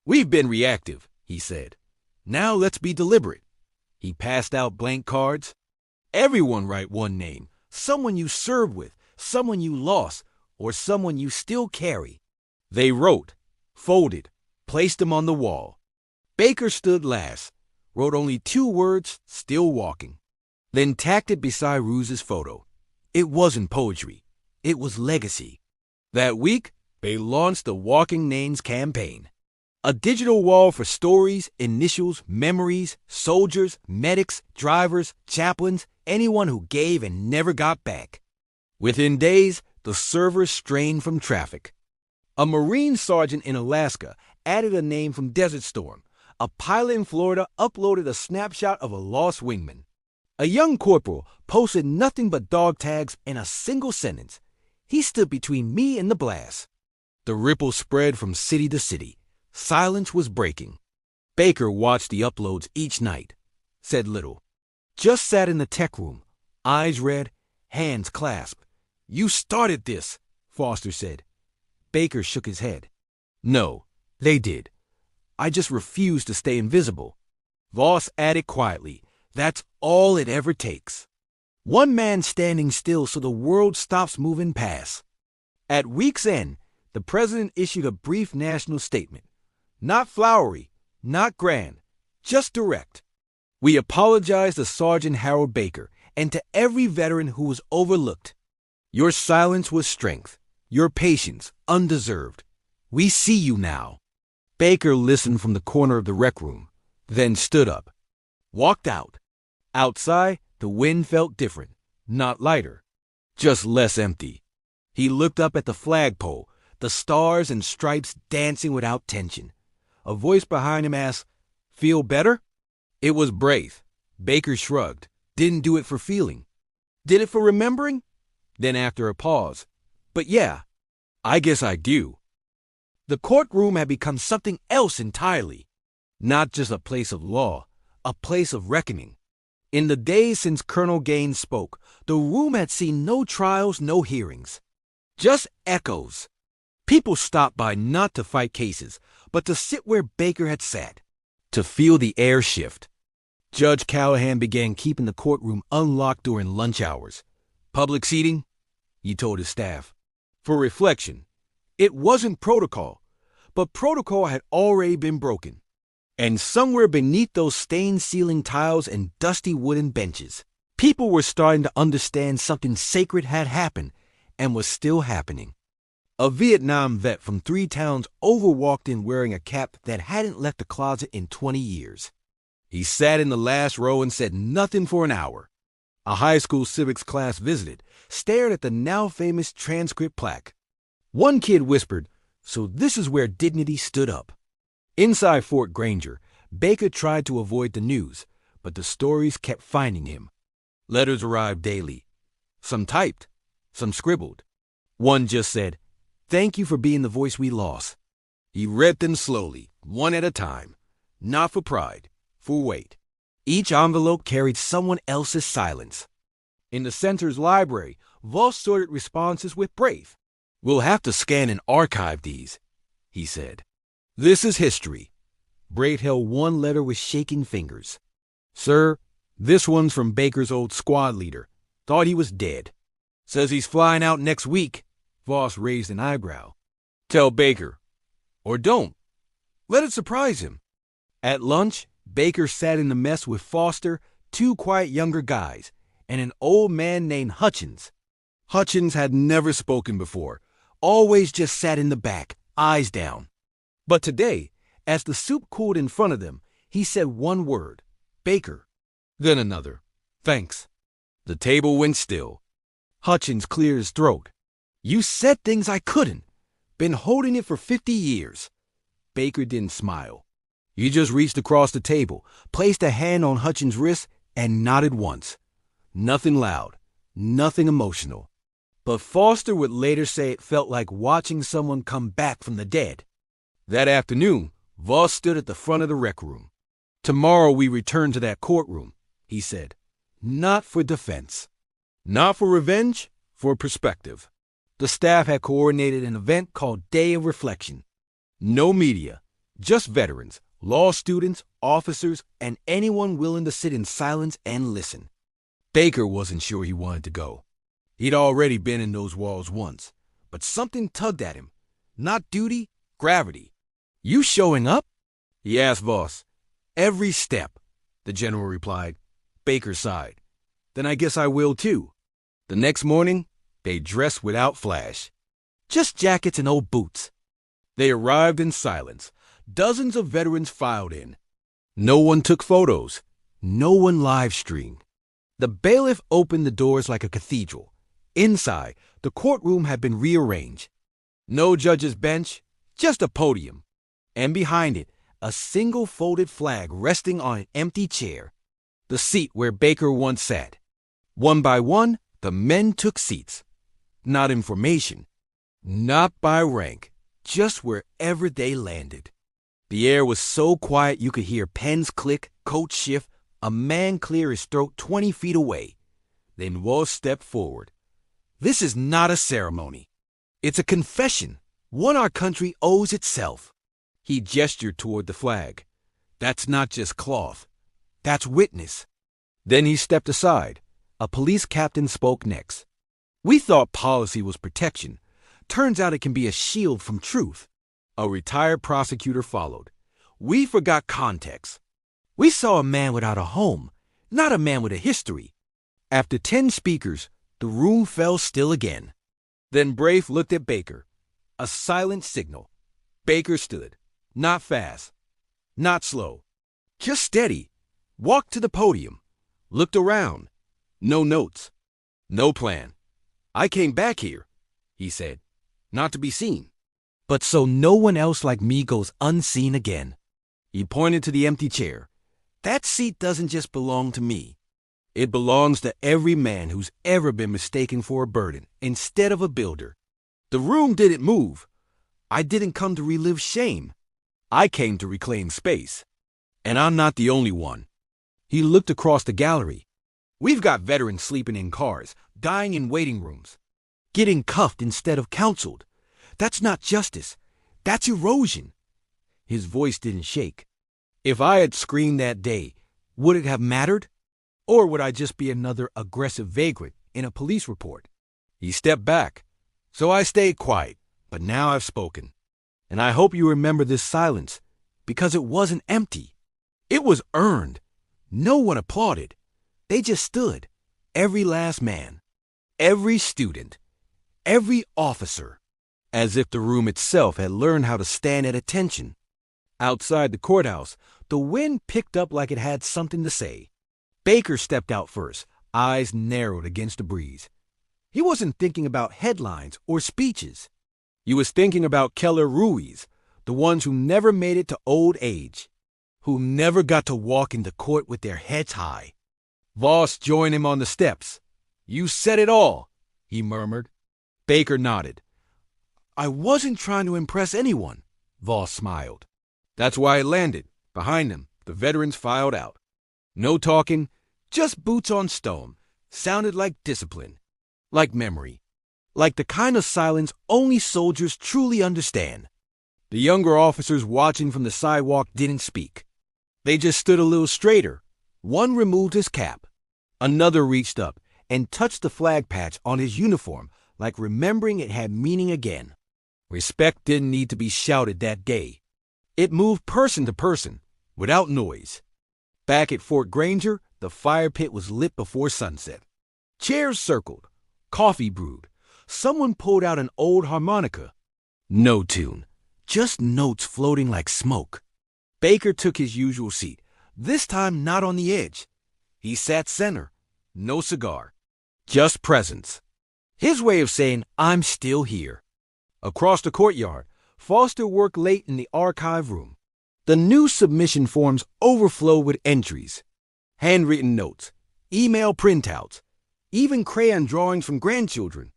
"We've been reactive," he said. "Now let's be deliberate." He passed out blank cards. "Everyone write one name, someone you served with, someone you lost, or someone you still carry." They wrote, folded, placed them on the wall. Baker stood last, wrote only 2 words, "still walking," then tacked it beside Ruse's photo. It wasn't poetry. It was legacy. That week, they launched the Walking Names campaign. A digital wall for stories, initials, memories, soldiers, medics, drivers, chaplains, anyone who gave and never got back. Within days, the servers strained from traffic. A Marine sergeant in Alaska added a name from Desert Storm. A pilot in Florida uploaded a snapshot of a lost wingman. A young corporal posted nothing but dog tags in a single sentence. "He stood between me and the blast." The ripple spread from city to city. Silence was breaking. Baker watched the uploads each night. Said little. Just sat in the tech room, eyes red, hands clasped. "You started this," Foster said. Baker shook his head. "No, they did. I just refused to stay invisible." Voss added quietly, "That's all it ever takes. One man standing still so the world stops moving past." At week's end, the president issued a brief national statement. Not flowery, not grand, just direct. We apologize to Sergeant Harold Baker and to every veteran who was overlooked. Your silence was strength, your patience undeserved. We see you now. Baker listened from the corner of the rec room, then stood up, walked out. Outside, the wind felt different, not lighter, just less empty. He looked up at the flagpole, the stars and stripes dancing without tension. A voice behind him asked, "Feel better?" It was Braith. Baker shrugged, didn't do it for feeling. Did it for remembering? Then after a pause, "But yeah, I guess I do." The courtroom had become something else entirely. Not just a place of law, a place of reckoning. In the days since Colonel Gaines spoke, the room had seen no trials, no hearings. Just echoes. People stopped by not to fight cases, but to sit where Baker had sat, to feel the air shift. Judge Callahan began keeping the courtroom unlocked during lunch hours. Public seating, he told his staff. For reflection, it wasn't protocol, but protocol had already been broken. And somewhere beneath those stained ceiling tiles and dusty wooden benches, people were starting to understand something sacred had happened and was still happening. A Vietnam vet from 3 towns overwalked in wearing a cap that hadn't left the closet in 20 years. He sat in the last row and said nothing for an hour. A high school civics class visited, stared at the now famous transcript plaque. One kid whispered, "So this is where dignity stood up." Inside Fort Granger, Baker tried to avoid the news, but the stories kept finding him. Letters arrived daily. Some typed, some scribbled. One just said, "Thank you for being the voice we lost." He read them slowly, one at a time, not for pride, for weight. Each envelope carried someone else's silence. In the center's library, Voss sorted responses with Braith. "We'll have to scan and archive these," he said. "This is history." Braith held one letter with shaking fingers. "Sir, this one's from Baker's old squad leader. Thought he was dead. Says he's flying out next week." Voss raised an eyebrow. "Tell Baker. Or don't. Let it surprise him." At lunch, Baker sat in the mess with Foster, 2 quiet younger guys, and an old man named Hutchins. Hutchins had never spoken before, always just sat in the back, eyes down. But today, as the soup cooled in front of them, he said one word, "Baker." Then another, "Thanks." The table went still. Hutchins cleared his throat. "You said things I couldn't. Been holding it for 50 years. Baker didn't smile. He just reached across the table, placed a hand on Hutchins' wrist, and nodded once. Nothing loud, nothing emotional. But Foster would later say it felt like watching someone come back from the dead. That afternoon, Voss stood at the front of the rec room. "Tomorrow we return to that courtroom," he said. "Not for defense. Not for revenge, for perspective." The staff had coordinated an event called Day of Reflection. No media, just veterans, law students, officers, and anyone willing to sit in silence and listen. Baker wasn't sure he wanted to go. He'd already been in those walls once, but something tugged at him. Not duty, gravity. "You showing up?" he asked Voss. "Every step," the general replied. Baker sighed. "Then I guess I will too." The next morning, they dressed without flash. Just jackets and old boots. They arrived in silence. Dozens of veterans filed in. No one took photos. No one live-streamed. The bailiff opened the doors like a cathedral. Inside, the courtroom had been rearranged. No judge's bench, just a podium. And behind it, a single folded flag resting on an empty chair. The seat where Baker once sat. One by one, the men took seats. Not in formation. Not by rank. Just wherever they landed. The air was so quiet you could hear pens click, coats shift, a man clear his throat 20 feet away. Then Voss stepped forward. "This is not a ceremony. It's a confession, one our country owes itself." He gestured toward the flag. "That's not just cloth. That's witness." Then he stepped aside. A police captain spoke next. "We thought policy was protection. Turns out it can be a shield from truth." A retired prosecutor followed. We forgot context. We saw a man without a home, not a man with a history. After 10 speakers, the room fell still again. Then Braith looked at Baker. A silent signal. Baker stood. Not fast. Not slow. Just steady. Walked to the podium. Looked around. No notes. No plan. I came back here, he said, not to be seen. But so no one else like me goes unseen again. He pointed to the empty chair. That seat doesn't just belong to me. It belongs to every man who's ever been mistaken for a burden instead of a builder. The room didn't move. I didn't come to relive shame. I came to reclaim space. And I'm not the only one. He looked across the gallery. We've got veterans sleeping in cars, dying in waiting rooms, getting cuffed instead of counseled. That's not justice. That's erosion. His voice didn't shake. If I had screamed that day, would it have mattered? Or would I just be another aggressive vagrant in a police report? He stepped back. So I stayed quiet, but now I've spoken. And I hope you remember this silence, because it wasn't empty. It was earned. No one applauded. They just stood. Every last man. Every student. Every officer. As if the room itself had learned how to stand at attention. Outside the courthouse, the wind picked up like it had something to say. Baker stepped out first, eyes narrowed against the breeze. He wasn't thinking about headlines or speeches. He was thinking about Keller Ruiz, the ones who never made it to old age, who never got to walk into court with their heads high. Voss joined him on the steps. You said it all, he murmured. Baker nodded. I wasn't trying to impress anyone, Voss smiled. That's why it landed. Behind him, the veterans filed out. No talking, just boots on stone. Sounded like discipline, like memory, like the kind of silence only soldiers truly understand. The younger officers watching from the sidewalk didn't speak. They just stood a little straighter. One removed his cap. Another reached up and touched the flag patch on his uniform like remembering it had meaning again. Respect didn't need to be shouted that day. It moved person to person, without noise. Back at Fort Granger, the fire pit was lit before sunset. Chairs circled, coffee brewed. Someone pulled out an old harmonica. No tune, just notes floating like smoke. Baker took his usual seat, this time not on the edge. He sat center, no cigar, just presence. His way of saying, I'm still here. Across the courtyard, Foster worked late in the archive room. The new submission forms overflowed with entries. Handwritten notes, email printouts, even crayon drawings from grandchildren.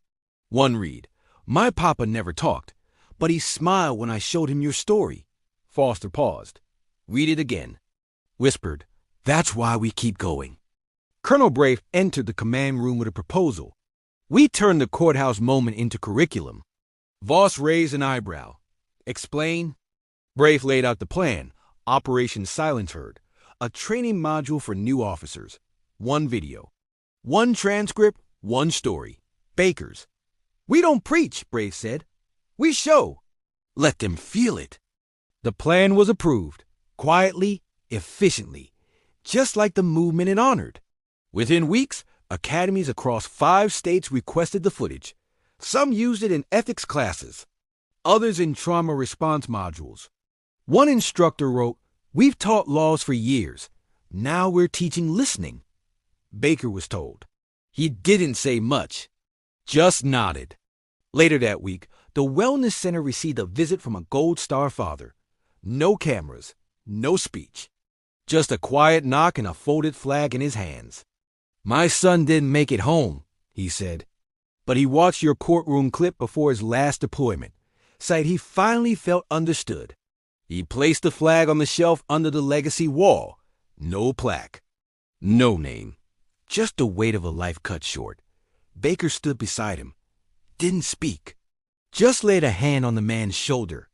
One read, My papa never talked, but he smiled when I showed him your story. Foster paused. Read it again. Whispered, That's why we keep going. Colonel Braith entered the command room with a proposal. We turned the courthouse moment into curriculum. Voss raised an eyebrow. Explain? Braith laid out the plan. Operation Silence Herd. A training module for new officers. One video. One transcript, one story. Baker's. We don't preach, Braith said. We show. Let them feel it. The plan was approved. Quietly, efficiently. Just like the movement it honored. Within weeks, academies across 5 states requested the footage. Some used it in ethics classes. Others in trauma response modules. One instructor wrote, We've taught laws for years. Now we're teaching listening. Baker was told. He didn't say much. Just nodded. Later that week, the Wellness Center received a visit from a Gold Star father. No cameras, no speech. Just a quiet knock and a folded flag in his hands. My son didn't make it home, he said. But he watched your courtroom clip before his last deployment. Said he finally felt understood. He placed the flag on the shelf under the legacy wall. No plaque. No name. Just the weight of a life cut short. Baker stood beside him. Didn't speak. Just laid a hand on the man's shoulder.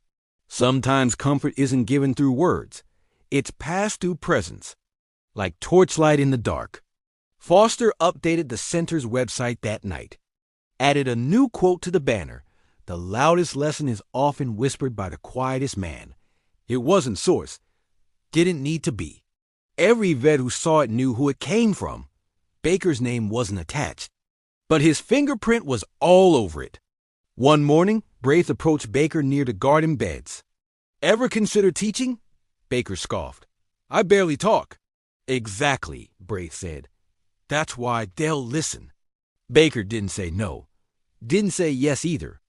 Sometimes comfort isn't given through words. It's passed through presence. Like torchlight in the dark. Foster updated the center's website that night. Added a new quote to the banner. the loudest lesson is often whispered by the quietest man. It wasn't sourced. Didn't need to be. Every vet who saw it knew who it came from. Baker's name wasn't attached, but his fingerprint was all over it. One morning, Braith approached Baker near the garden beds. "Ever consider teaching?" Baker scoffed. "I barely talk." "Exactly," Braith said. "That's why they'll listen." Baker didn't say no. Didn't say yes either.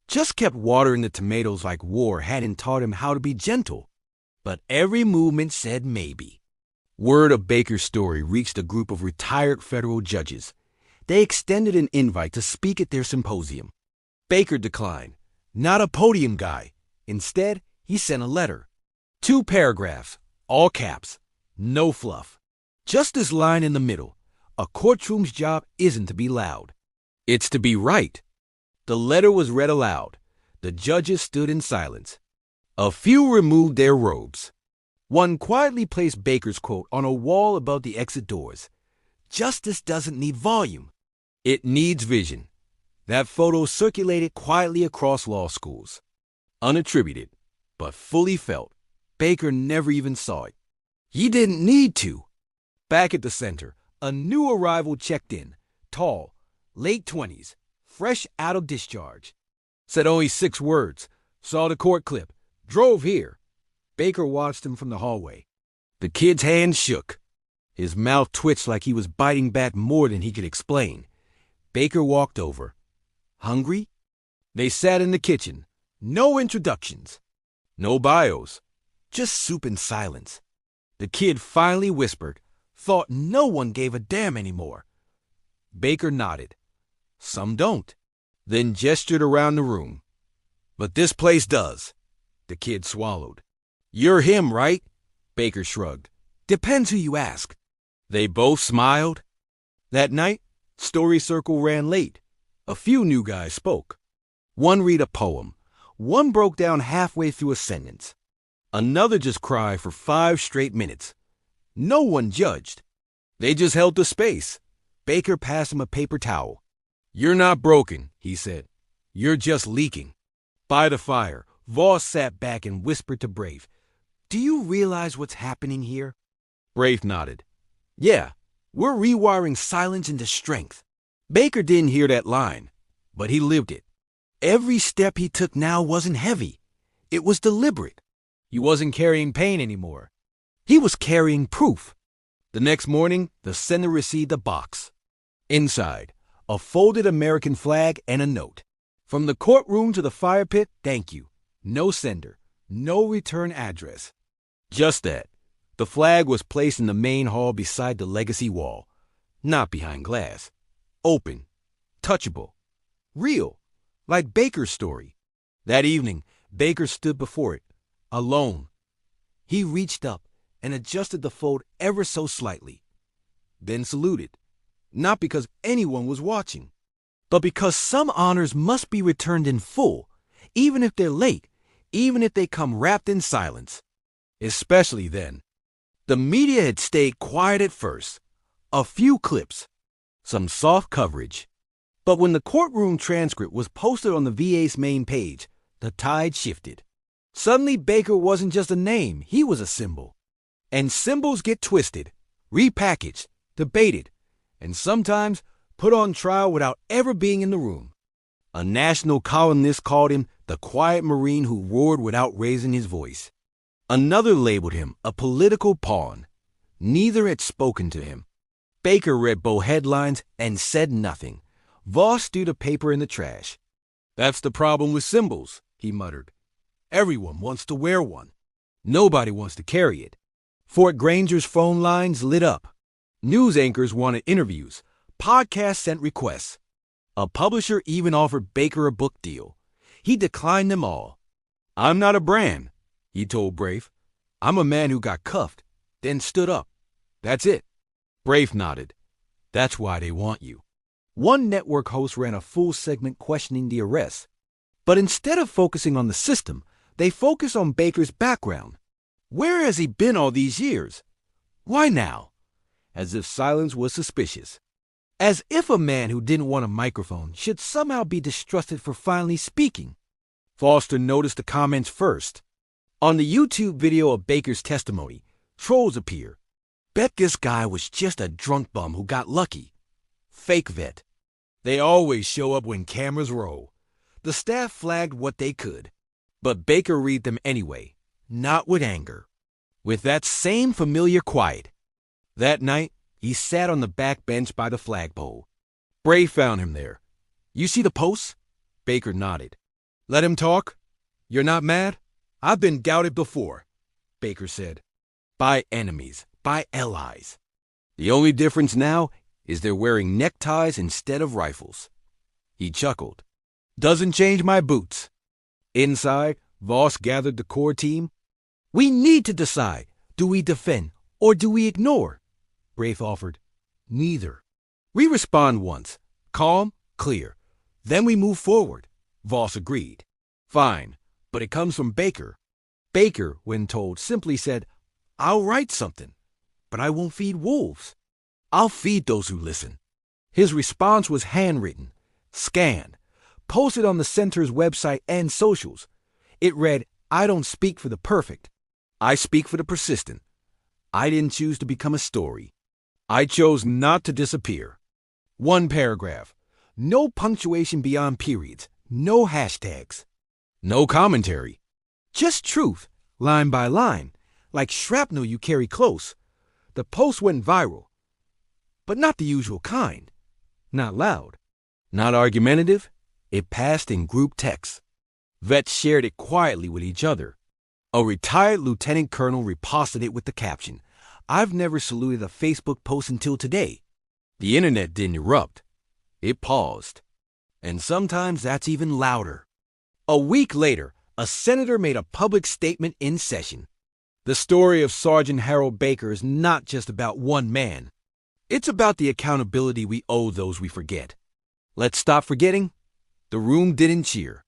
Just kept watering the tomatoes like war hadn't taught him how to be gentle. But every movement said maybe. Word of Baker's story reached a group of retired federal judges. They extended an invite to speak at their symposium. Baker declined. Not a podium guy. Instead, he sent a letter. 2 paragraphs, all caps, no fluff. Just this line in the middle. A courtroom's job isn't to be loud. It's to be right. The letter was read aloud. The judges stood in silence. A few removed their robes. One quietly placed Baker's quote on a wall above the exit doors. "Justice doesn't need volume. It needs vision." That photo circulated quietly across law schools. Unattributed, but fully felt. Baker never even saw it. He didn't need to. Back at the center, a new arrival checked in. Tall, late 20s, fresh out of discharge. Said only 6 words. Saw the court clip. Drove here. Baker watched him from the hallway. The kid's hand shook. His mouth twitched like he was biting back more than he could explain. Baker walked over. "Hungry?" They sat in the kitchen. No introductions. No bios. Just soup and silence. The kid finally whispered. Thought no one gave a damn anymore. Baker nodded. "Some don't." Then gestured around the room. "But this place does." The kid swallowed. "You're him, right?" Baker shrugged. "Depends who you ask." They both smiled. That night, Story Circle ran late. A few new guys spoke. One read a poem. One broke down halfway through a sentence. Another just cried for 5 straight minutes. No one judged. They just held the space. Baker passed him a paper towel. "You're not broken," he said. "You're just leaking." By the fire, Voss sat back and whispered to Braith, "Do you realize what's happening here?" Braith nodded. "Yeah, we're rewiring silence into strength." Baker didn't hear that line, but he lived it. Every step he took now wasn't heavy. It was deliberate. He wasn't carrying pain anymore. He was carrying proof. The next morning, the sender received a box. Inside, a folded American flag and a note. "From the courtroom to the fire pit, thank you. No sender. No return address." Just that. The flag was placed in the main hall beside the legacy wall. Not behind glass. Open. Touchable. Real. Like Baker's story. That evening, Baker stood before it. Alone. He reached up and adjusted the fold ever so slightly. Then saluted. Not because anyone was watching, but because some honors must be returned in full, even if they're late, even if they come wrapped in silence. Especially then. The media had stayed quiet at first. A few clips. Some soft coverage. But when the courtroom transcript was posted on the VA's main page, the tide shifted. Suddenly Baker wasn't just a name, he was a symbol. And symbols get twisted, repackaged, debated, and sometimes put on trial without ever being in the room. A national columnist called him the quiet Marine who roared without raising his voice. Another labeled him a political pawn. Neither had spoken to him. Baker read both headlines and said nothing. Voss threw the paper in the trash. "That's the problem with symbols," he muttered. "Everyone wants to wear one. Nobody wants to carry it." Fort Granger's phone lines lit up. News anchors wanted interviews. Podcasts sent requests. A publisher even offered Baker a book deal. He declined them all. "I'm not a brand," he told Braith. "I'm a man who got cuffed, then stood up. That's it." Braith nodded. "That's why they want you." One network host ran a full segment questioning the arrest. But instead of focusing on the system, they focused on Baker's background. Where has he been all these years? Why now? As if silence was suspicious. As if a man who didn't want a microphone should somehow be distrusted for finally speaking. Foster noticed the comments first. On the YouTube video of Baker's testimony, trolls appear. Bet this guy was just a drunk bum who got lucky. Fake vet. They always show up when cameras roll. The staff flagged what they could. But Baker read them anyway, not with anger. With that same familiar quiet. That night, he sat on the back bench by the flagpole. Bray found him there. You see the posts? Baker nodded. Let him talk? You're not mad? I've been gouted before, Baker said. By enemies, by allies. The only difference now is they're wearing neckties instead of rifles. He chuckled. Doesn't change my boots. Inside, Voss gathered the core team. We need to decide, do we defend or do we ignore? Braith offered. Neither. We respond once, calm, clear. Then we move forward. Voss agreed. Fine, but it comes from Baker. Baker, when told, simply said, I'll write something, but I won't feed wolves. I'll feed those who listen. His response was handwritten, scanned, posted on the center's website and socials. It read, I don't speak for the perfect. I speak for the persistent. I didn't choose to become a story. I chose not to disappear. One paragraph. No punctuation beyond periods. No hashtags. No commentary. Just truth, line by line, like shrapnel you carry close. The post went viral. But not the usual kind. Not loud. Not argumentative. It passed in group text. Vets shared it quietly with each other. A retired lieutenant colonel reposted it with the caption, I've never saluted a Facebook post until today. The internet didn't erupt. It paused. And sometimes that's even louder. A week later, a senator made a public statement in session. The story of Sergeant Harold Baker is not just about one man. It's about the accountability we owe those we forget. Let's stop forgetting. The room didn't cheer.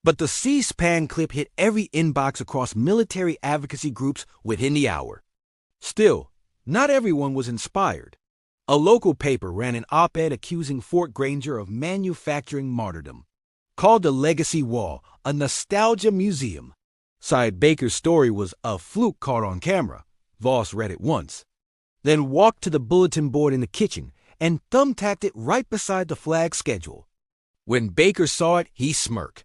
But the C-SPAN clip hit every inbox across military advocacy groups within the hour. Still, not everyone was inspired. A local paper ran an op-ed accusing Fort Granger of manufacturing martyrdom. Called the Legacy Wall a nostalgia museum. Side Baker's story was a fluke caught on camera. Voss read it once. Then walked to the bulletin board in the kitchen and thumbtacked it right beside the flag schedule. When Baker saw it, he smirked.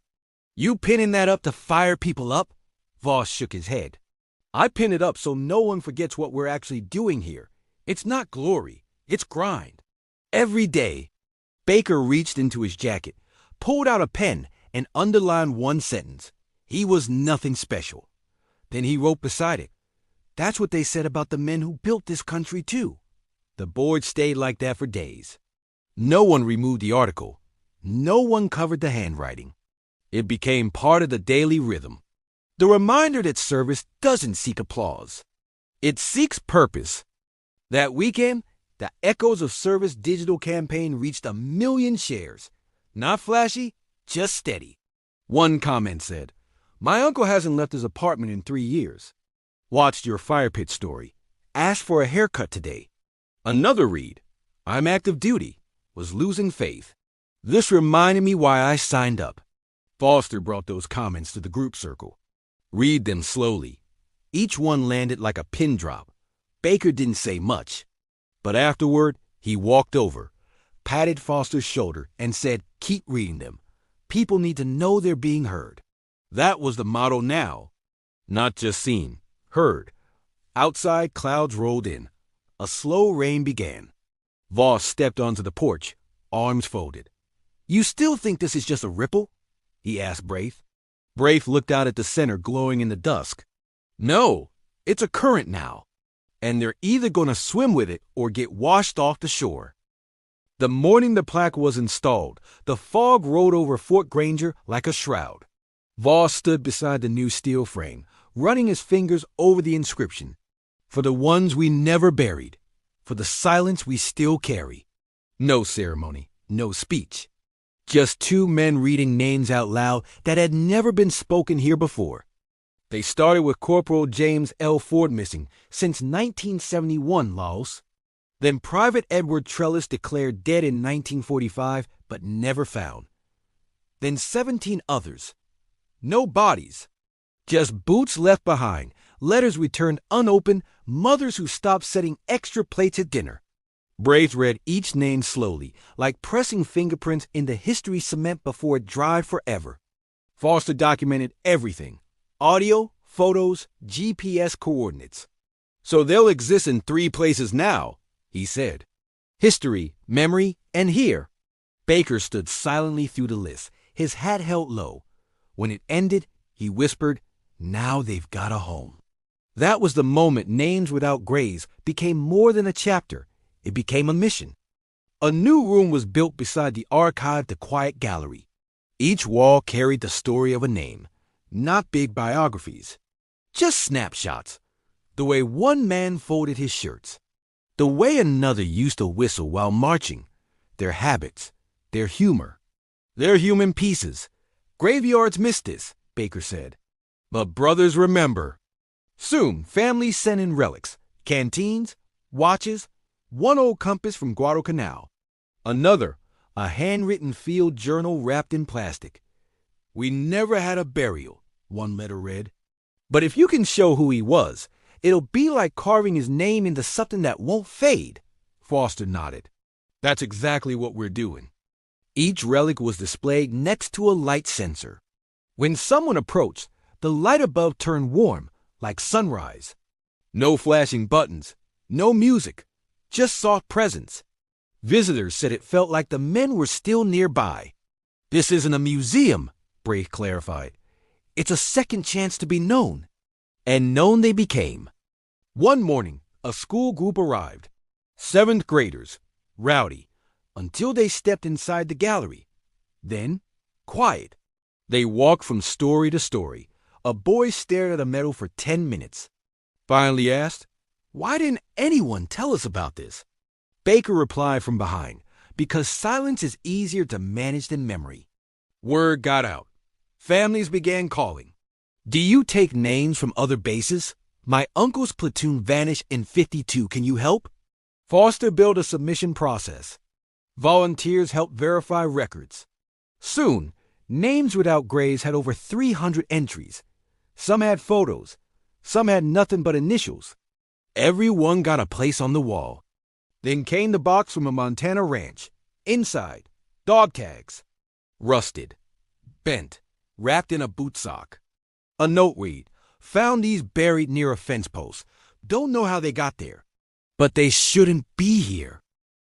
You pinning that up to fire people up? Voss shook his head. I pin it up so no one forgets what we're actually doing here. It's not glory. It's grind. Every day. Baker reached into his jacket, pulled out a pen, and underlined one sentence. He was nothing special. Then he wrote beside it. That's what they said about the men who built this country, too. The board stayed like that for days. No one removed the article. No one covered the handwriting. It became part of the daily rhythm. The reminder that service doesn't seek applause. It seeks purpose. That weekend, the Echoes of Service digital campaign reached 1 million shares. Not flashy, just steady. One comment said, My uncle hasn't left his apartment in 3 years. Watched your fire pit story. Asked for a haircut today. Another read, I'm active duty. Was losing faith. This reminded me why I signed up. Foster brought those comments to the group circle. Read them slowly. Each one landed like a pin drop. Baker didn't say much. But afterward, he walked over, patted Foster's shoulder, and said, Keep reading them. People need to know they're being heard. That was the motto now. Not just seen, heard. Outside, clouds rolled in. A slow rain began. Voss stepped onto the porch, arms folded. You still think this is just a ripple? He asked Braith. Braith looked out at the center glowing in the dusk. No, it's a current now. And they're either going to swim with it or get washed off the shore. The morning the plaque was installed, the fog rolled over Fort Granger like a shroud. Voss stood beside the new steel frame, running his fingers over the inscription. For the ones we never buried, for the silence we still carry. No ceremony, no speech. Just 2 men reading names out loud that had never been spoken here before. They started with Corporal James L. Ford missing since 1971, Laos. Then Private Edward Trellis declared dead in 1945, but never found. Then 17 others. No bodies. Just boots left behind, letters returned unopened, mothers who stopped setting extra plates at dinner. Braith read each name slowly, like pressing fingerprints in the history cement before it dried forever. Foster documented everything: audio, photos, GPS coordinates. So they'll exist in 3 places now, he said. History, memory, and here. Baker stood silently through the list, his hat held low. When it ended, he whispered, "Now they've got a home." That was the moment Names Without Graves became more than a chapter. It became a mission. A new room was built beside the archive, the quiet gallery. Each wall carried the story of a name, not big biographies, just snapshots. The way one man folded his shirts, the way another used to whistle while marching, their habits, their humor. They're human pieces. Graveyards miss this, Baker said. But brothers remember. Soon, families sent in relics, canteens, watches, one old compass from Guadalcanal. Another, a handwritten field journal wrapped in plastic. "We never had a burial," one letter read. "But if you can show who he was, it'll be like carving his name into something that won't fade." Foster nodded. "That's exactly what we're doing." Each relic was displayed next to a light sensor. When someone approached, the light above turned warm, like sunrise. No flashing buttons, no music, just soft presence. Visitors said it felt like the men were still nearby. "This isn't a museum," Braith clarified. "It's a second chance to be known." And known they became. One morning, a school group arrived. 7th graders, rowdy, until they stepped inside the gallery. Then, quiet. They walked from story to story. A boy stared at a medal for 10 minutes. Finally asked, "Why didn't anyone tell us about this?" Baker replied from behind, "Because silence is easier to manage than memory." Word got out. Families began calling. "Do you take names from other bases? My uncle's platoon vanished in 52. Can you help?" Foster built a submission process. Volunteers helped verify records. Soon, Names Without Graves had over 300 entries. Some had photos. Some had nothing but initials. Everyone got a place on the wall. Then came the box from a Montana ranch. Inside, dog tags. Rusted, bent, wrapped in a boot sock. A note read, "Found these buried near a fence post. Don't know how they got there. But they shouldn't be here."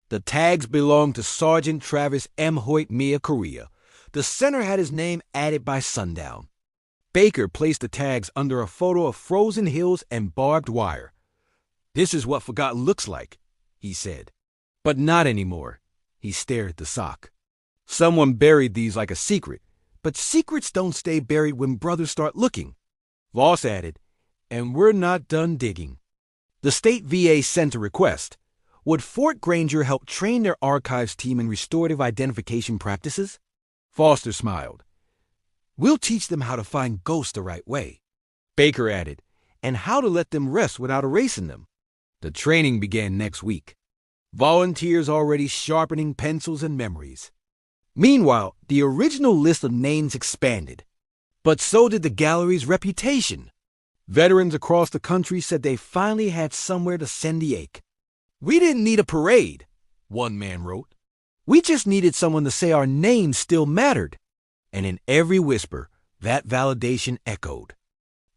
The tags belonged to Sergeant Travis M. Hoyt Mia Correa. The center had his name added by sundown. Baker placed the tags under a photo of frozen hills and barbed wire. "This is what forgotten looks like," he said. But not anymore. He stared at the sock. Someone buried these like a secret, but secrets don't stay buried when brothers start looking. Voss added, "And we're not done digging." The state VA sent a request. Would Fort Granger help train their archives team in restorative identification practices? Foster smiled. "We'll teach them how to find ghosts the right way." Baker added, "And how to let them rest without erasing them." The training began next week. Volunteers already sharpening pencils and memories. Meanwhile, the original list of names expanded. But so did the gallery's reputation. Veterans across the country said they finally had somewhere to send the ache. "We didn't need a parade," one man wrote. "We just needed someone to say our names still mattered." And in every whisper, that validation echoed.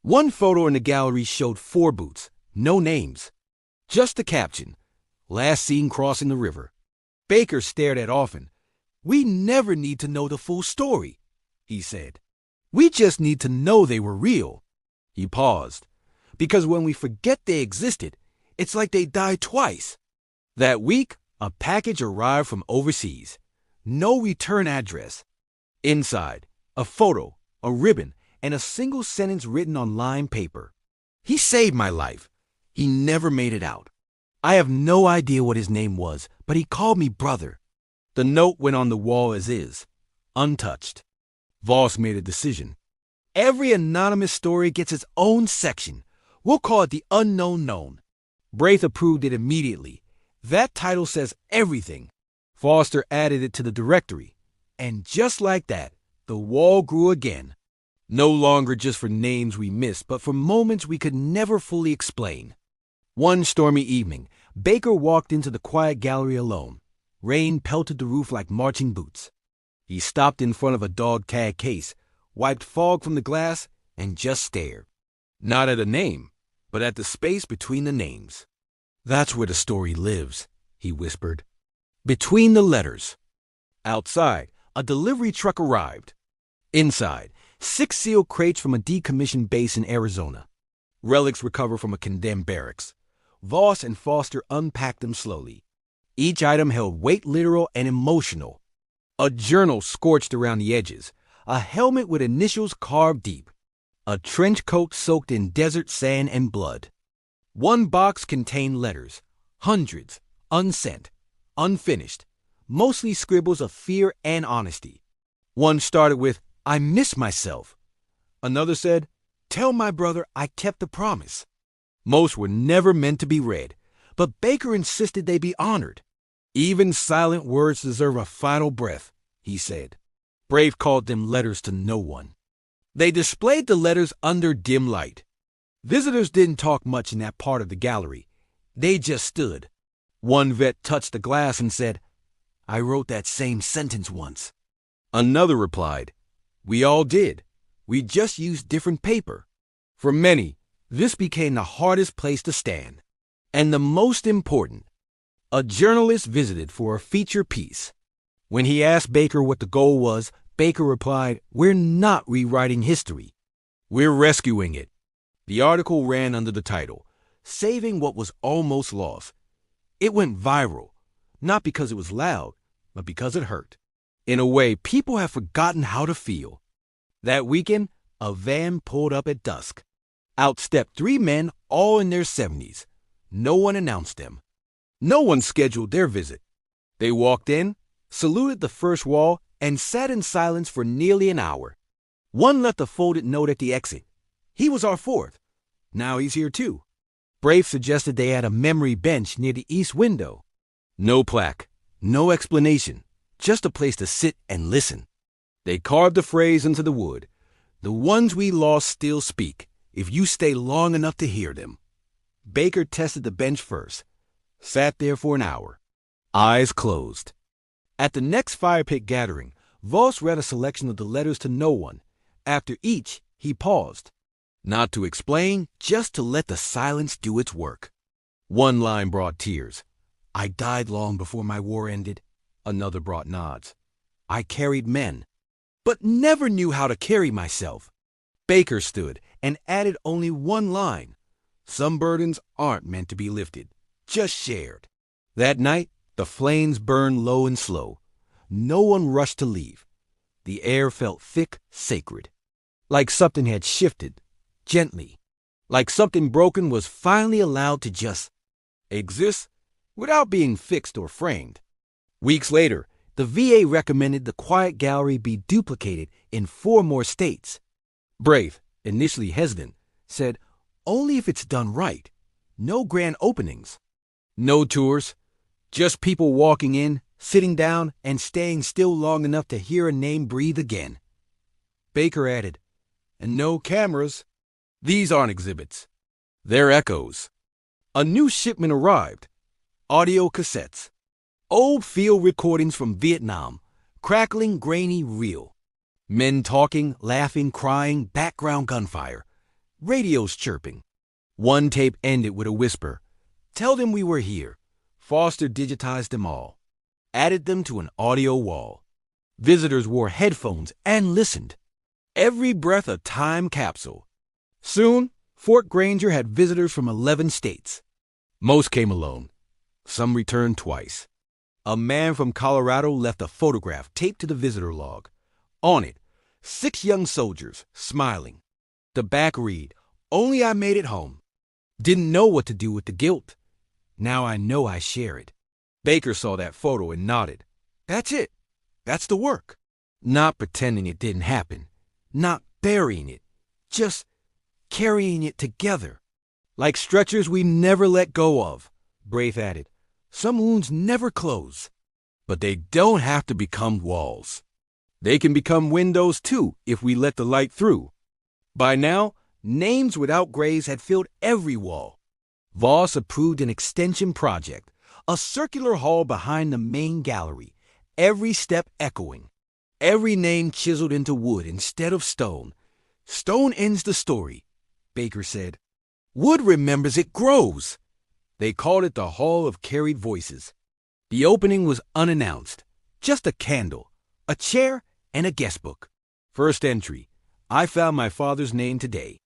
One photo in the gallery showed 4 boots, no names. Just the caption, "Last seen crossing the river." Baker stared at often. "We never need to know the full story," he said. "We just need to know they were real." He paused. "Because when we forget they existed, it's like they died twice." That week, a package arrived from overseas. No return address. Inside, a photo, a ribbon, and a single sentence written on lined paper. "He saved my life. He never made it out. I have no idea what his name was, but he called me brother." The note went on the wall as is, untouched. Voss made a decision. "Every anonymous story gets its own section. We'll call it the Unknown Known." Braith approved it immediately. That title says everything. Foster added it to the directory. And just like that, the wall grew again. No longer just for names we missed, but for moments we could never fully explain. One stormy evening, Baker walked into the quiet gallery alone. Rain pelted the roof like marching boots. He stopped in front of a dog-tag case, wiped fog from the glass, and just stared. Not at a name, but at the space between the names. "That's where the story lives," he whispered. "Between the letters." Outside, a delivery truck arrived. Inside, 6 sealed crates from a decommissioned base in Arizona. Relics recovered from a condemned barracks. Voss and Foster unpacked them slowly. Each item held weight literal and emotional. A journal scorched around the edges, a helmet with initials carved deep, a trench coat soaked in desert sand and blood. One box contained letters, hundreds, unsent, unfinished, mostly scribbles of fear and honesty. One started with, "I miss myself." Another said, "Tell my brother I kept the promise." Most were never meant to be read, but Baker insisted they be honored. "Even silent words deserve a final breath," he said. Brave called them letters to no one. They displayed the letters under dim light. Visitors didn't talk much in that part of the gallery. They just stood. One vet touched the glass and said, "I wrote that same sentence once." Another replied, "We all did. We just used different paper." For many, this became the hardest place to stand. And the most important, a journalist visited for a feature piece. When he asked Baker what the goal was, Baker replied, "We're not rewriting history. We're rescuing it." The article ran under the title, "Saving What Was Almost Lost." It went viral, not because it was loud, but because it hurt. In a way, people have forgotten how to feel. That weekend, a van pulled up at dusk. Out stepped 3 men, all in their 70s. No one announced them. No one scheduled their visit. They walked in, saluted the first wall, and sat in silence for nearly an hour. One left a folded note at the exit. "He was our 4th. Now he's here too." Brave suggested they add a memory bench near the east window. No plaque, no explanation, just a place to sit and listen. They carved the phrase into the wood. "The ones we lost still speak, if you stay long enough to hear them." Baker tested the bench first. Sat there for an hour. Eyes closed. At the next fire pit gathering, Voss read a selection of the letters to no one. After each, he paused. Not to explain, just to let the silence do its work. One line brought tears. "I died long before my war ended." Another brought nods. "I carried men, but never knew how to carry myself." Baker stood and added only one line. "Some burdens aren't meant to be lifted, just shared." That night, the flames burned low and slow. No one rushed to leave. The air felt thick, sacred. Like something had shifted, gently. Like something broken was finally allowed to just exist without being fixed or framed. Weeks later, the VA recommended the quiet gallery be duplicated in 4 more states. Brave, initially hesitant, said, "Only if it's done right. No grand openings. No tours. Just people walking in, sitting down, and staying still long enough to hear a name breathe again." Baker added, "And no cameras. These aren't exhibits. They're echoes." A new shipment arrived. Audio cassettes. Old field recordings from Vietnam. Crackling, grainy, real. Men talking, laughing, crying, background gunfire. Radios chirping. One tape ended with a whisper. "Tell them we were here." Foster digitized them all. Added them to an audio wall. Visitors wore headphones and listened. Every breath a time capsule. Soon, Fort Granger had visitors from 11 states. Most came alone. Some returned twice. A man from Colorado left a photograph taped to the visitor log. On it, 6 young soldiers, smiling. The back read, "Only I made it home. Didn't know what to do with the guilt. Now I know I share it." Baker saw that photo and nodded. "That's it. That's the work." Not pretending it didn't happen. Not burying it. Just carrying it together. "Like stretchers we never let go of," Braith added. Some wounds never close, but they don't have to become walls. They can become windows too if we let the light through. By now, names without graves had filled every wall. Voss approved an extension project, a circular hall behind the main gallery, every step echoing, every name chiseled into wood instead of stone. Stone ends the story, Baker said. Wood remembers it grows. They called it the Hall of Carried Voices. The opening was unannounced, just a candle, a chair, and a guest book. First entry, I found my father's name today.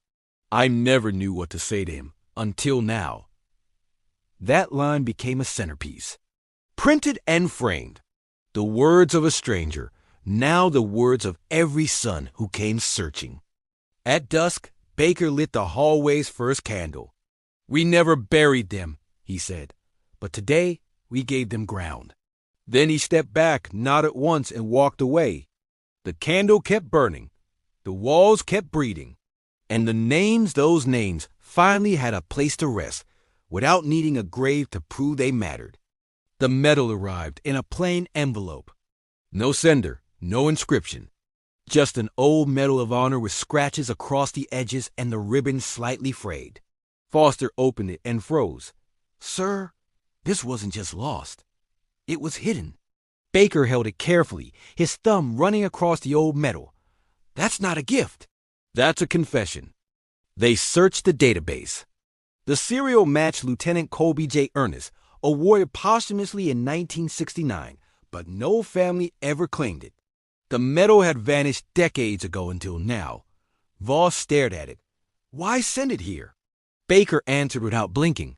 I never knew what to say to him, until now. That line became a centerpiece. Printed and framed. The words of a stranger, now the words of every son who came searching. At dusk, Baker lit the hallway's first candle. We never buried them, he said, but today we gave them ground. Then he stepped back, nodded once, and walked away. The candle kept burning. The walls kept breathing. And those names, finally had a place to rest, without needing a grave to prove they mattered. The medal arrived in a plain envelope. No sender, no inscription. Just an old Medal of Honor with scratches across the edges and the ribbon slightly frayed. Foster opened it and froze. Sir, this wasn't just lost. It was hidden. Baker held it carefully, his thumb running across the old medal. That's not a gift. That's a confession. They searched the database. The serial matched Lieutenant Colby J. Ernest, awarded posthumously in 1969, but no family ever claimed it. The medal had vanished decades ago until now. Voss stared at it. Why send it here? Baker answered without blinking.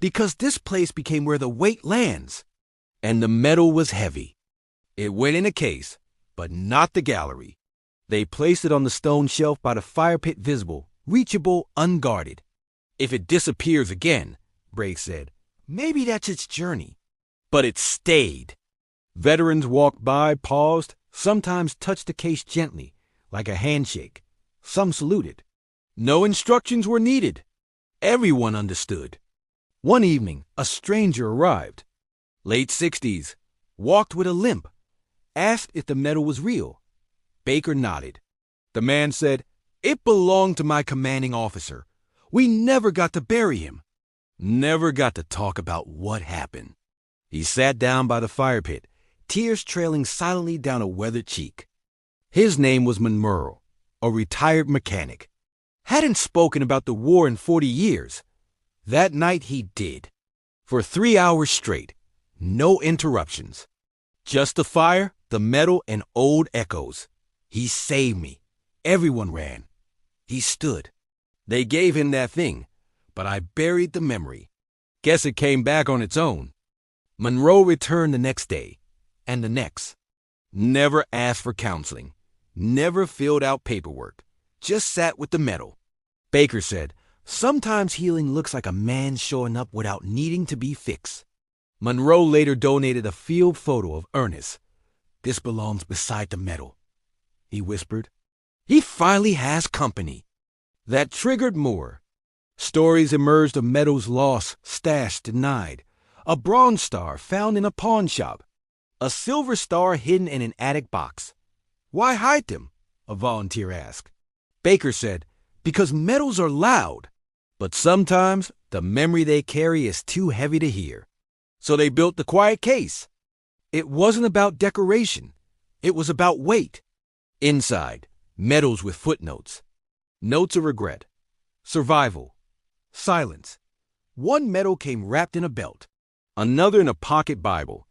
Because this place became where the weight lands. And the medal was heavy. It went in a case, but not the gallery. They placed it on the stone shelf by the fire pit, visible, reachable, unguarded. If it disappears again, Bray said, maybe that's its journey. But it stayed. Veterans walked by, paused, sometimes touched the case gently, like a handshake. Some saluted. No instructions were needed. Everyone understood. One evening, a stranger arrived. Late 60s, walked with a limp, asked if the medal was real. Baker nodded. The man said, it belonged to my commanding officer. We never got to bury him. Never got to talk about what happened. He sat down by the fire pit, tears trailing silently down a weathered cheek. His name was Monroe, a retired mechanic. Hadn't spoken about the war in 40 years. That night he did. For 3 hours straight. No interruptions. Just the fire, the metal, and old echoes. He saved me. Everyone ran. He stood. They gave him that thing, but I buried the memory. Guess it came back on its own. Monroe returned the next day, and the next. Never asked for counseling. Never filled out paperwork. Just sat with the medal. Baker said, sometimes healing looks like a man showing up without needing to be fixed. Monroe later donated a field photo of Ernest. This belongs beside the medal, he whispered. He finally has company. That triggered more. Stories emerged of medals lost, stashed, denied. A bronze star found in a pawn shop. A silver star hidden in an attic box. Why hide them? A volunteer asked. Baker said, because medals are loud. But sometimes the memory they carry is too heavy to hear. So they built the quiet case. It wasn't about decoration. It was about weight. Inside, medals with footnotes. Notes of regret. Survival. Silence. One medal came wrapped in a belt. Another in a pocket Bible.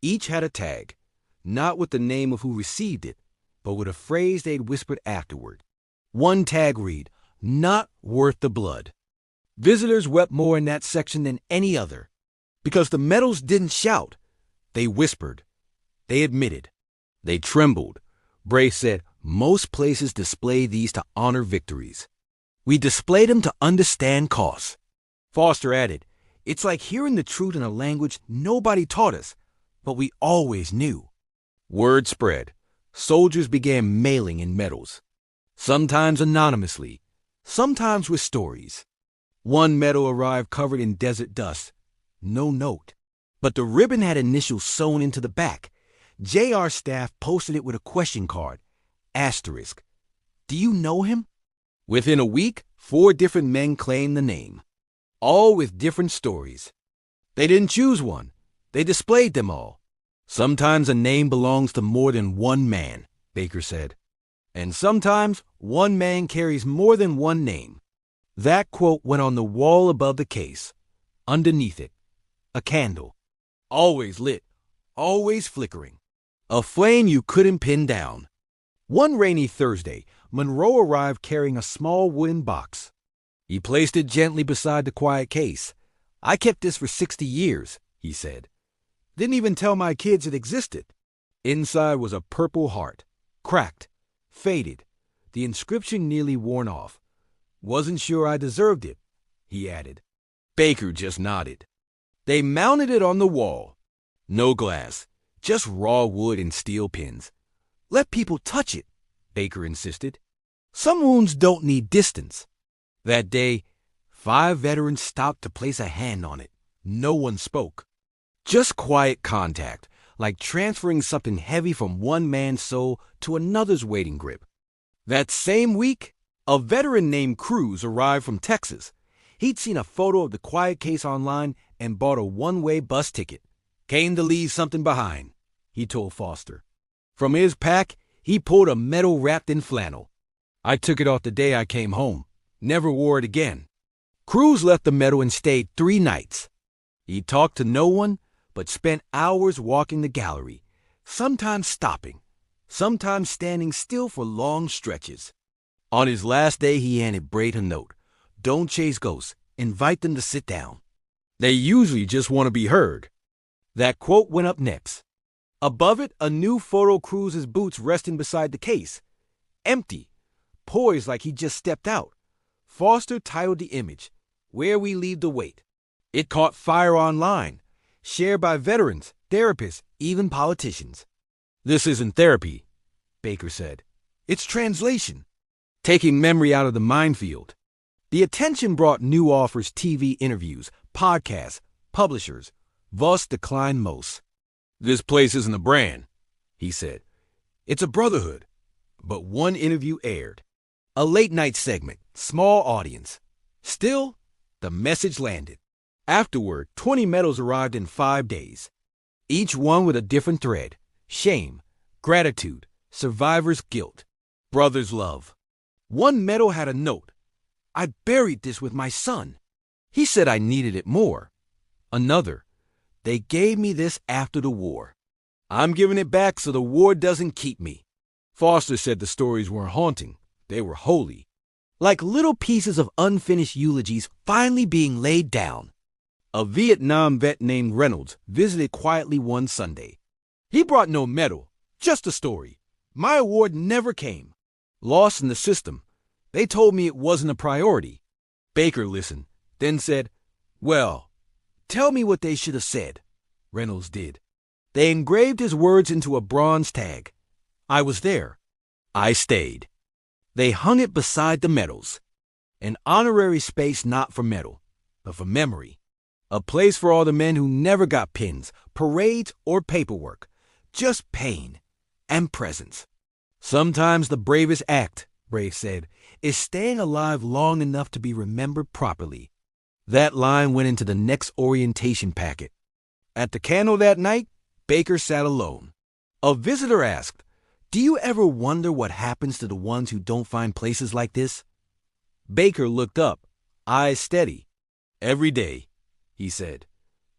Each had a tag, not with the name of who received it, but with a phrase they'd whispered afterward. One tag read, not worth the blood. Visitors wept more in that section than any other, because the medals didn't shout. They whispered. They admitted. They trembled. Bray said, most places display these to honor victories. We display them to understand costs. Foster added, it's like hearing the truth in a language nobody taught us, but we always knew. Word spread. Soldiers began mailing in medals. Sometimes anonymously, sometimes with stories. One medal arrived covered in desert dust. No note. but the ribbon had initials sewn into the back. JR's staff posted it with a question card. Asterisk. Do you know him? Within a week, 4 different men claimed the name, all with different stories. They didn't choose one. They displayed them all. Sometimes a name belongs to more than one man, Baker said. And sometimes one man carries more than one name. That quote went on the wall above the case. Underneath it, a candle. Always lit, always flickering. A flame you couldn't pin down. One rainy Thursday, Monroe arrived carrying a small wooden box. He placed it gently beside the quiet case. I kept this for 60 years, he said. Didn't even tell my kids it existed. Inside was a purple heart, cracked, faded, the inscription nearly worn off. Wasn't sure I deserved it, he added. Baker just nodded. They mounted it on the wall. No glass, just raw wood and steel pins. Let people touch it, Baker insisted. Some wounds don't need distance. That day, 5 veterans stopped to place a hand on it. No one spoke. Just quiet contact, like transferring something heavy from one man's soul to another's waiting grip. That same week, a veteran named Cruz arrived from Texas. He'd seen a photo of the quiet case online and bought a one-way bus ticket. Came to leave something behind, he told Foster. From his pack, he pulled a medal wrapped in flannel. I took it off the day I came home. Never wore it again. Cruz left the medal and stayed 3 nights. He talked to no one, but spent hours walking the gallery, sometimes stopping, sometimes standing still for long stretches. On his last day, he handed Braid a note. Don't chase ghosts. Invite them to sit down. They usually just want to be heard. That quote went up next. Above it, a new photo of Cruz's boots resting beside the case. Empty, poised like he just stepped out. Foster titled the image, Where We Leave the Weight. It caught fire online, shared by veterans, therapists, even politicians. This isn't therapy, Baker said. It's translation. Taking memory out of the minefield. The attention brought new offers, TV interviews, podcasts, publishers. Voss declined most. This place isn't a brand, he said. It's a brotherhood. But one interview aired. A late-night segment, small audience. Still, the message landed. Afterward, 20 medals arrived in 5 days. Each one with a different thread. Shame, gratitude, survivor's guilt, brother's love. One medal had a note. I buried this with my son. He said I needed it more. Another. They gave me this after the war. I'm giving it back so the war doesn't keep me. Foster said the stories weren't haunting. They were holy. Like little pieces of unfinished eulogies finally being laid down. A Vietnam vet named Reynolds visited quietly one Sunday. He brought no medal, just a story. My award never came. Lost in the system. They told me it wasn't a priority. Baker listened, then said, Well, tell me what they should have said. Reynolds did. They engraved his words into a bronze tag. I was there. I stayed. They hung it beside the medals. An honorary space not for medal, but for memory. A place for all the men who never got pins, parades, or paperwork. Just pain and presence. Sometimes the bravest act, Brave said, is staying alive long enough to be remembered properly. That line went into the next orientation packet. At the candle that night, Baker sat alone. A visitor asked, Do you ever wonder what happens to the ones who don't find places like this? Baker looked up, eyes steady. Every day, he said.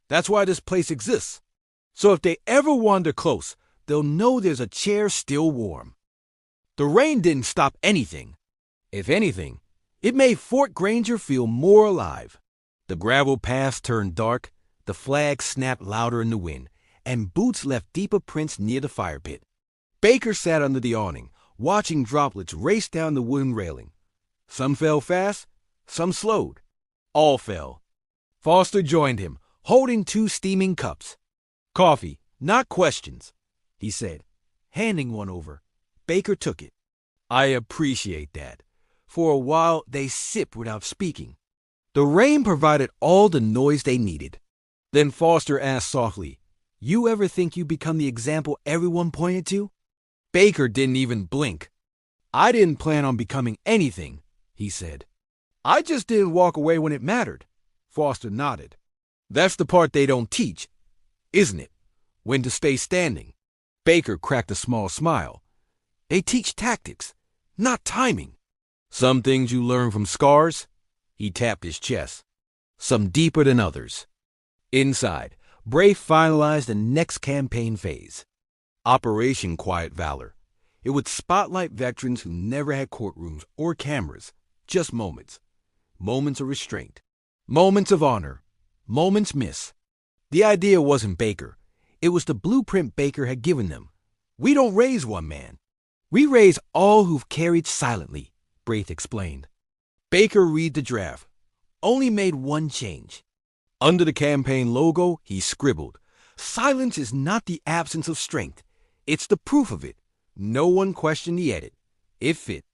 That's why this place exists. So if they ever wander close, they'll know there's a chair still warm. The rain didn't stop anything. If anything, it made Fort Granger feel more alive. The gravel paths turned dark, the flags snapped louder in the wind, and boots left deeper prints near the fire pit. Baker sat under the awning, watching droplets race down the wooden railing. Some fell fast, some slowed. All fell. Foster joined him, holding 2 steaming cups. Coffee, not questions, he said, handing one over. Baker took it. I appreciate that. For a while, they sipped without speaking. The rain provided all the noise they needed. Then Foster asked softly, "You ever think you become the example everyone pointed to?" Baker didn't even blink. "I didn't plan on becoming anything," he said. "I just didn't walk away when it mattered." Foster nodded. "That's the part they don't teach, isn't it? When to stay standing." Baker cracked a small smile. "They teach tactics, not timing." "Some things you learn from scars?" He tapped his chest. "Some deeper than others." Inside, Brafe finalized the next campaign phase. Operation Quiet Valor. It would spotlight veterans who never had courtrooms or cameras, just moments. Moments of restraint. Moments of honor. Moments missed. The idea wasn't Baker. It was the blueprint Baker had given them. "We don't raise one man. We raise all who've carried silently," Braith explained. Baker read the draft. Only made one change. Under the campaign logo, he scribbled, "Silence is not the absence of strength. It's the proof of it." No one questioned the edit. It fit.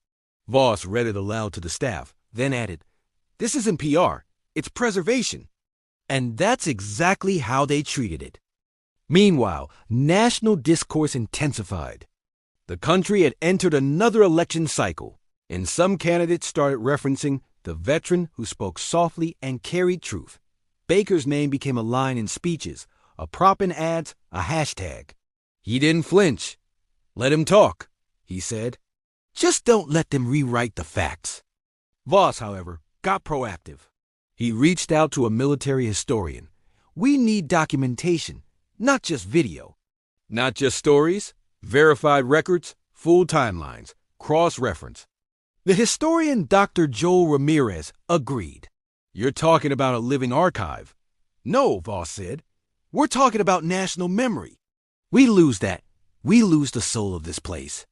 Voss read it aloud to the staff, then added, "This isn't PR. It's preservation." And that's exactly how they treated it. Meanwhile, national discourse intensified. The country had entered another election cycle, and some candidates started referencing the veteran who spoke softly and carried truth. Baker's name became a line in speeches, a prop in ads, a hashtag. He didn't flinch. "Let him talk," he said. "Just don't let them rewrite the facts." Voss, however, got proactive. He reached out to a military historian. "We need documentation, not just video. Not just stories, verified records, full timelines, cross-reference." The historian Dr. Joel Ramirez agreed. "You're talking about a living archive." "No," Voss said. "We're talking about national memory. We lose that. We lose the soul of this place."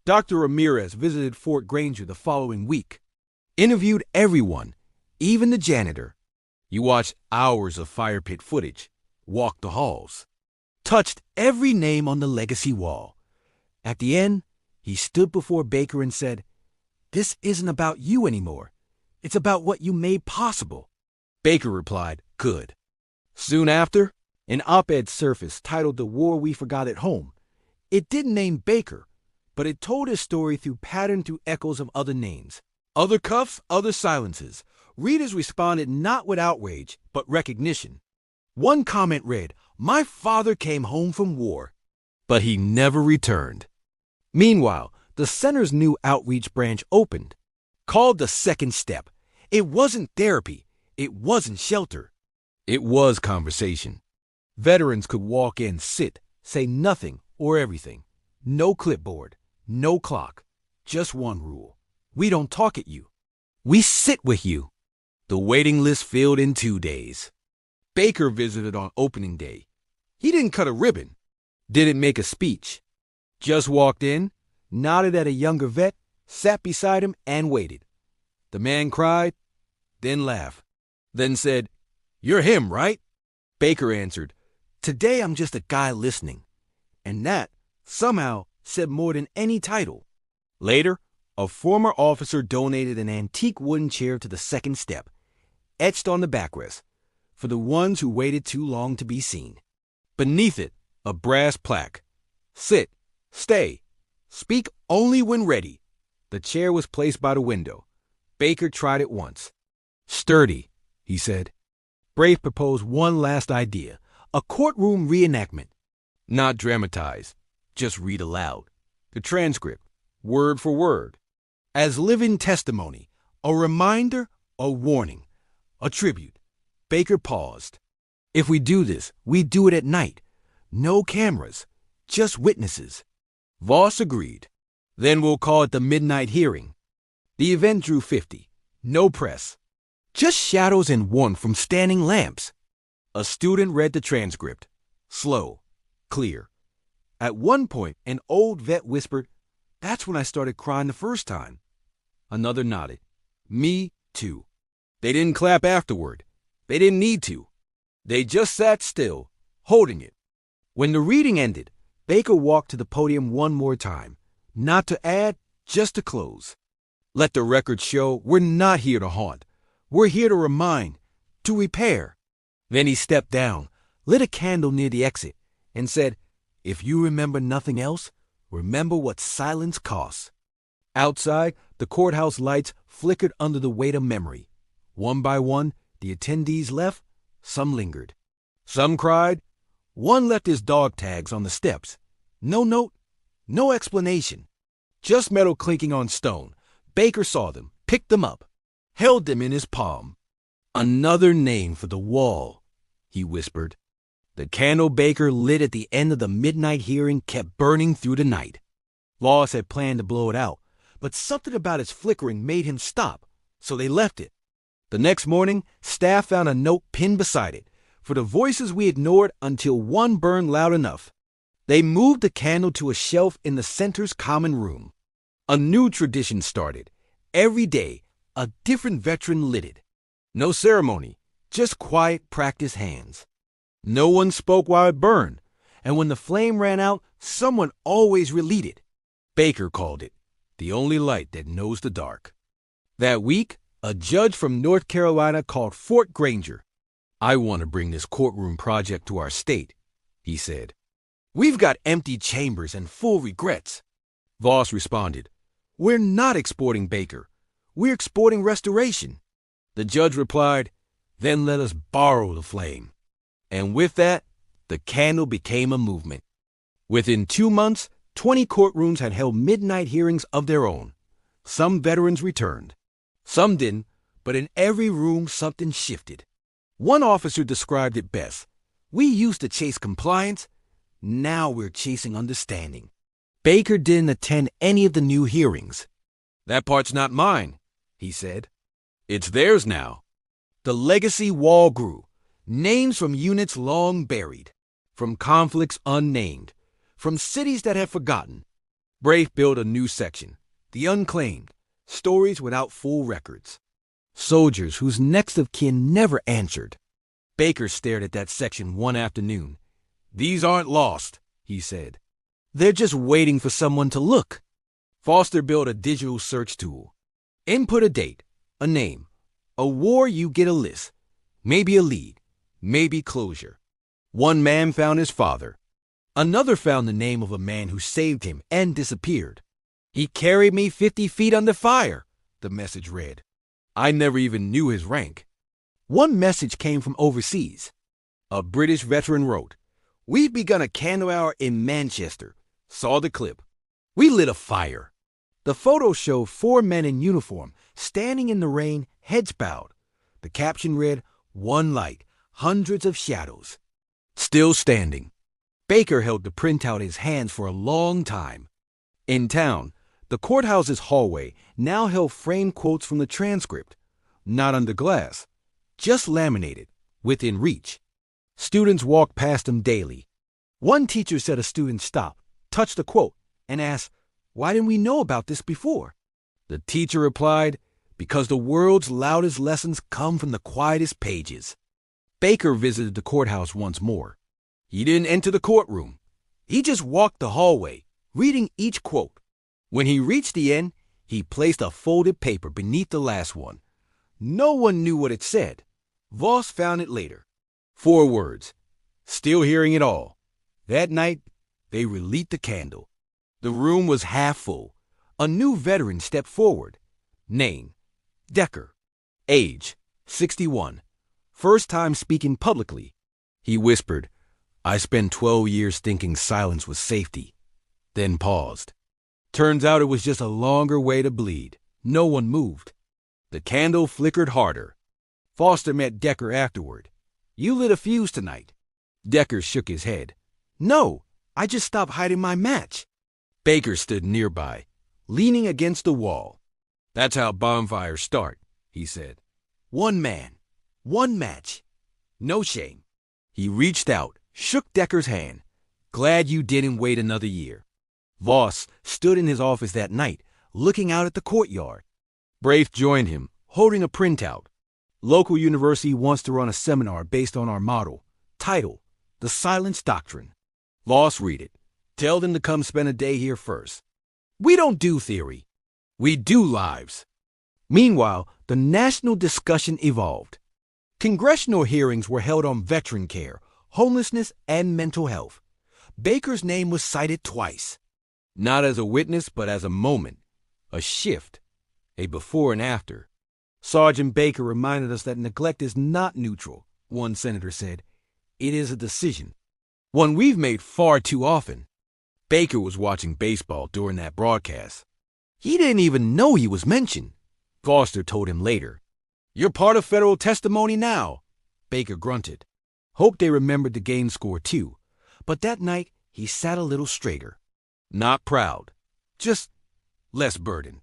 Dr. Ramirez visited Fort Granger the following week. Interviewed everyone, even the janitor. You watched hours of fire pit footage, walked the halls, touched every name on the legacy wall. At the end, he stood before Baker and said, "This isn't about you anymore. It's about what you made possible." Baker replied, "Good." Soon after, an op-ed surfaced titled "The War We Forgot at Home." It didn't name Baker, but it told his story through echoes of other names. Other cuffs, other silences. Readers responded not with outrage, but recognition. One comment read, "My father came home from war, but he never returned." Meanwhile, the center's new outreach branch opened, called the Second Step. It wasn't therapy. It wasn't shelter. It was conversation. Veterans could walk in, sit, say nothing or everything. No clipboard, no clock. Just one rule. We don't talk at you. We sit with you. The waiting list filled in 2 days. Baker visited on opening day. He didn't cut a ribbon. Didn't make a speech. Just walked in, nodded at a younger vet, sat beside him, and waited. The man cried, then laughed, then said, "You're him, right?" Baker answered, "Today I'm just a guy listening." And that, somehow, said more than any title. Later, a former officer donated an antique wooden chair to the Second Step, etched on the backrest, for the ones who waited too long to be seen. Beneath it, a brass plaque. "Sit, stay, speak only when ready." The chair was placed by the window. Baker tried it once. "Sturdy," he said. Braith proposed one last idea, a courtroom reenactment. Not dramatized, just read aloud. The transcript, word for word. As living testimony, a reminder, a warning, a tribute. Baker paused. "If we do this, we do it at night. No cameras, just witnesses." Voss agreed. "Then we'll call it the Midnight Hearing." The event drew 50. No press. Just shadows and warmth from standing lamps. A student read the transcript. Slow, clear. At one point, an old vet whispered, "That's when I started crying the first time." Another nodded. "Me, too." They didn't clap afterward. They didn't need to. They just sat still, holding it. When the reading ended, Baker walked to the podium one more time. Not to add, just to close. "Let the record show we're not here to haunt. We're here to remind, to repair." Then he stepped down, lit a candle near the exit, and said, "If you remember nothing else, remember what silence costs." Outside, the courthouse lights flickered under the weight of memory. One by one, the attendees left. Some lingered. Some cried. One left his dog tags on the steps. No note, no explanation. Just metal clinking on stone. Baker saw them, picked them up, held them in his palm. "Another name for the wall," he whispered. The candle Baker lit at the end of the midnight hearing kept burning through the night. Voss had planned to blow it out, but something about its flickering made him stop, so they left it. The next morning, staff found a note pinned beside it, for the voices we ignored until one burned loud enough. They moved the candle to a shelf in the center's common room. A new tradition started. Every day, a different veteran lit it. No ceremony, just quiet practice hands. No one spoke while it burned, and when the flame ran out, someone always relit it. Baker called it the only light that knows the dark. That week, a judge from North Carolina called Fort Granger. "I want to bring this courtroom project to our state," he said. "We've got empty chambers and full regrets." Voss responded, "We're not exporting Baker. We're exporting restoration." The judge replied, "Then let us borrow the flame." And with that, the candle became a movement. Within 2 months, 20 courtrooms had held midnight hearings of their own. Some veterans returned. Some didn't, but in every room something shifted. One officer described it best. "We used to chase compliance. Now we're chasing understanding." Baker didn't attend any of the new hearings. "That part's not mine," he said. "It's theirs now." The legacy wall grew. Names from units long buried, from conflicts unnamed, from cities that had forgotten. Braith built a new section, the unclaimed, stories without full records. Soldiers whose next of kin never answered. Baker stared at that section one afternoon. "These aren't lost," he said. "They're just waiting for someone to look." Foster built a digital search tool. Input a date, a name, a war, you get a list, maybe a lead, maybe closure. One man found his father. Another found the name of a man who saved him and disappeared. "He carried me 50 feet under fire," the message read. "I never even knew his rank." One message came from overseas. A British veteran wrote, "We've begun a candle hour in Manchester. Saw the clip. We lit a fire." The photo showed 4 men in uniform standing in the rain, heads bowed. The caption read, "One light, hundreds of shadows." Still standing. Baker held the printout in his hands for a long time. In town, the courthouse's hallway now held framed quotes from the transcript, not under glass, just laminated, within reach. Students walked past them daily. One teacher said a student stopped, touched a quote, and asked, "Why didn't we know about this before?" The teacher replied, "Because the world's loudest lessons come from the quietest pages." Baker visited the courthouse once more. He didn't enter the courtroom. He just walked the hallway, reading each quote. When he reached the end, he placed a folded paper beneath the last one. No one knew what it said. Voss found it later. 4 words. Still hearing it all. That night, they relit the candle. The room was half full. A new veteran stepped forward. Name, Decker. Age, 61. First time speaking publicly. He whispered, "I spent 12 years thinking silence was safety." Then paused. Turns out it was just a longer way to bleed. No one moved. The candle flickered harder. Foster met Decker afterward. "You lit a fuse tonight." Decker shook his head. "No, I just stopped hiding my match." Baker stood nearby, leaning against the wall. "That's how bonfires start," he said. "One man, one match, no shame." He reached out, shook Decker's hand. "Glad you didn't wait another year." Voss stood in his office that night, looking out at the courtyard. Braith joined him, holding a printout. Local university wants to run a seminar based on our model. Title, The Silence Doctrine. Voss read it. Tell them to come spend a day here first. We don't do theory. We do lives. Meanwhile, the national discussion evolved. Congressional hearings were held on veteran care, homelessness, and mental health. Baker's name was cited twice, not as a witness, but as a moment, a shift, a before and after. Sergeant Baker reminded us that neglect is not neutral, one senator said. It is a decision, one we've made far too often. Baker was watching baseball during that broadcast. He didn't even know he was mentioned, Foster told him later. You're part of federal testimony now, Baker grunted. Hoped they remembered the game score too, but that night he sat a little straighter. Not proud, just less burdened.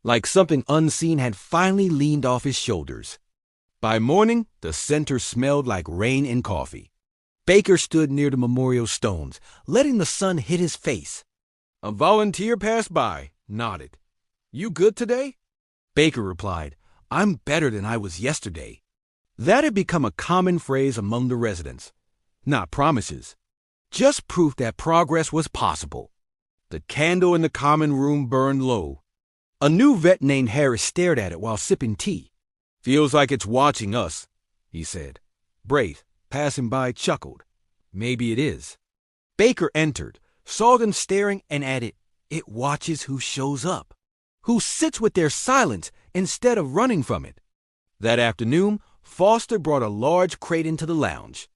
Like something unseen had finally leaned off his shoulders. By morning, the center smelled like rain and coffee. Baker stood near the memorial stones, letting the sun hit his face. A volunteer passed by, nodded. You good today? Baker replied, I'm better than I was yesterday. That had become a common phrase among the residents. Not promises, just proof that progress was possible. The candle in the common room burned low. A new vet named Harris stared at it while sipping tea. Feels like it's watching us, he said. Braith, passing by, chuckled. Maybe it is. Baker entered, saw them staring, and added, It watches who shows up, who sits with their silence instead of running from it. That afternoon, Foster brought a large crate into the lounge.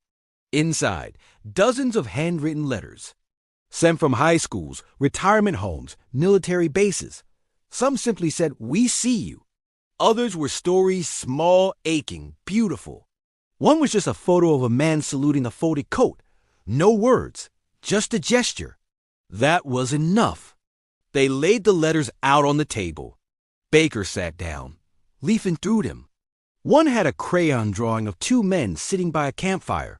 Inside, dozens of handwritten letters. Sent from high schools, retirement homes, military bases. Some simply said, We see you. Others were stories, small, aching, beautiful. One was just a photo of a man saluting a folded coat. No words, just a gesture. That was enough. They laid the letters out on the table. Baker sat down, leafing through them. One had a crayon drawing of two men sitting by a campfire.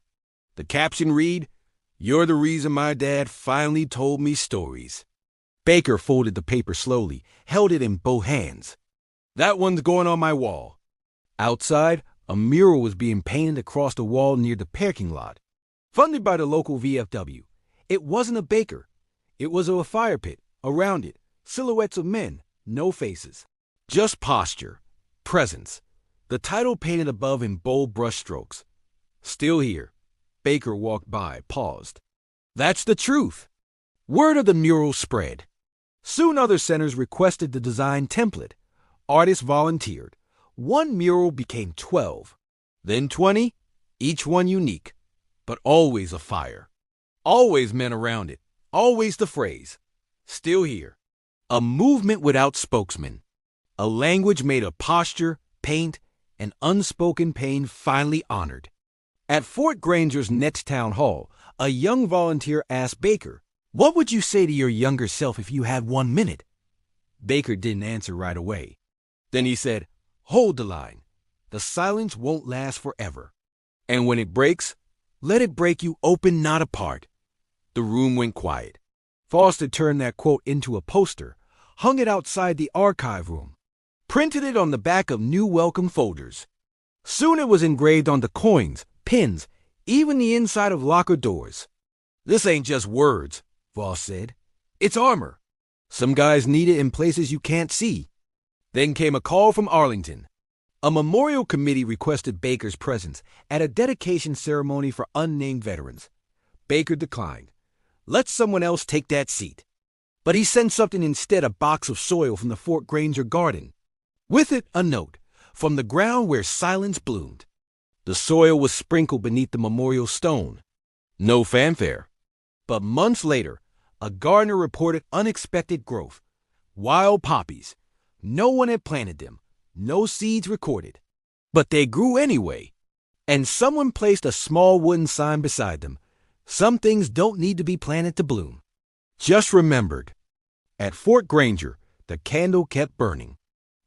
The caption read, You're the reason my dad finally told me stories. Baker folded the paper slowly, held it in both hands. That one's going on my wall. Outside, a mural was being painted across the wall near the parking lot. Funded by the local VFW. It wasn't a Baker. It was a fire pit. Around it, silhouettes of men, no faces. Just posture, presence. The title painted above in bold brushstrokes. Still here. Baker walked by, paused. That's the truth. Word of the mural spread. Soon other centers requested the design template. Artists volunteered. One mural became 12. Then 20, each one unique. But always a fire. Always men around it. Always the phrase. Still here. A movement without spokesman. A language made of posture, paint, and unspoken pain finally honored. At Fort Granger's next town hall, a young volunteer asked Baker, What would you say to your younger self if you had 1 minute? Baker didn't answer right away. Then he said, Hold the line. The silence won't last forever. And when it breaks, let it break you open, not apart. The room went quiet. Foster turned that quote into a poster, hung it outside the archive room, printed it on the back of new welcome folders. Soon it was engraved onto coins, pins, even the inside of locker doors. This ain't just words, Voss said. It's armor. Some guys need it in places you can't see. Then came a call from Arlington. A memorial committee requested Baker's presence at a dedication ceremony for unnamed veterans. Baker declined. Let someone else take that seat. But he sent something instead, a box of soil from the Fort Granger garden. With it, a note, from the ground where silence bloomed. The soil was sprinkled beneath the memorial stone. No fanfare. But months later, a gardener reported unexpected growth. Wild poppies. No one had planted them. No seeds recorded. But they grew anyway. And someone placed a small wooden sign beside them. Some things don't need to be planted to bloom. Just remembered. At Fort Granger, the candle kept burning.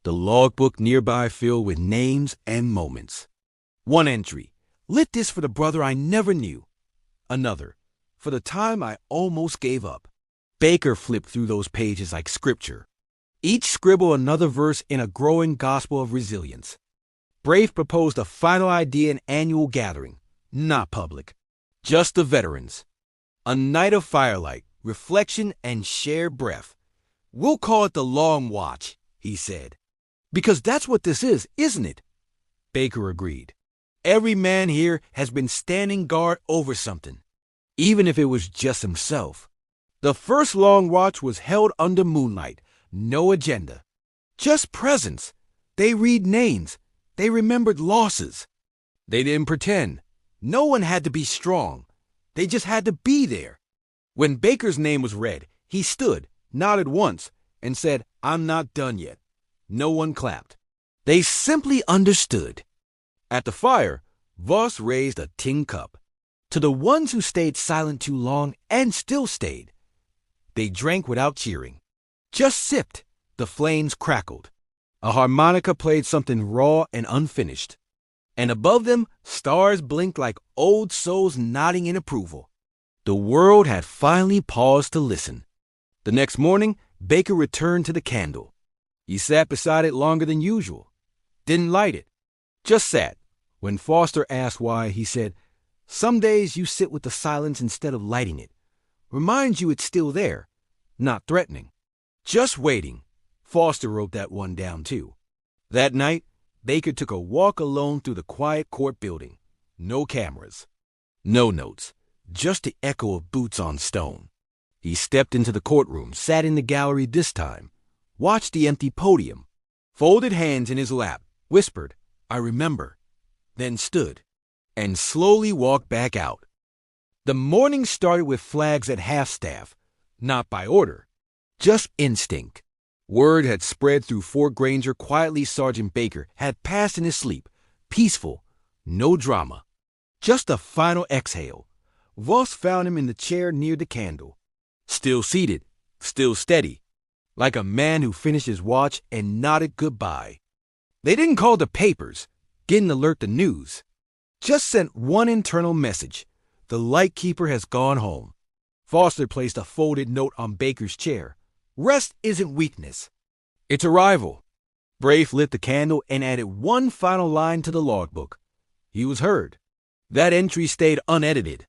The logbook nearby filled with names and moments. One entry. Lit this for the brother I never knew. Another. For the time I almost gave up. Baker flipped through those pages like scripture. Each scribble another verse in a growing gospel of resilience. Braith proposed a final idea in annual gathering. Not public. Just the veterans. A night of firelight, reflection, and shared breath. We'll call it the Long Watch, he said. Because that's what this is, isn't it? Baker agreed. Every man here has been standing guard over something, even if it was just himself. The first long watch was held under moonlight, no agenda. Just presence. They read names. They remembered losses. They didn't pretend. No one had to be strong. They just had to be there. When Baker's name was read, he stood, nodded once, and said, "I'm not done yet." No one clapped. They simply understood. At the fire, Voss raised a tin cup. To the ones who stayed silent too long and still stayed. They drank without cheering. Just sipped. The flames crackled. A harmonica played something raw and unfinished. And above them, stars blinked like old souls nodding in approval. The world had finally paused to listen. The next morning, Baker returned to the candle. He sat beside it longer than usual. Didn't light it. Just sat. When Foster asked why, he said, "Some days you sit with the silence instead of lighting it. Reminds you it's still there, not threatening. Just waiting." Foster wrote that one down too. That night, Baker took a walk alone through the quiet court building. No cameras. No notes. Just the echo of boots on stone. He stepped into the courtroom, sat in the gallery this time, watched the empty podium, folded hands in his lap, whispered, "I remember," then stood, and slowly walked back out. The morning started with flags at half-staff, not by order, just instinct. Word had spread through Fort Granger quietly Sergeant Baker had passed in his sleep, peaceful, no drama. Just a final exhale. Voss found him in the chair near the candle. Still seated, still steady, like a man who finished his watch and nodded goodbye. They didn't call the papers, didn't alert the news. Just sent one internal message. The lightkeeper has gone home. Foster placed a folded note on Baker's chair. Rest isn't weakness. It's arrival. Braith lit the candle and added one final line to the logbook. He was heard. That entry stayed unedited.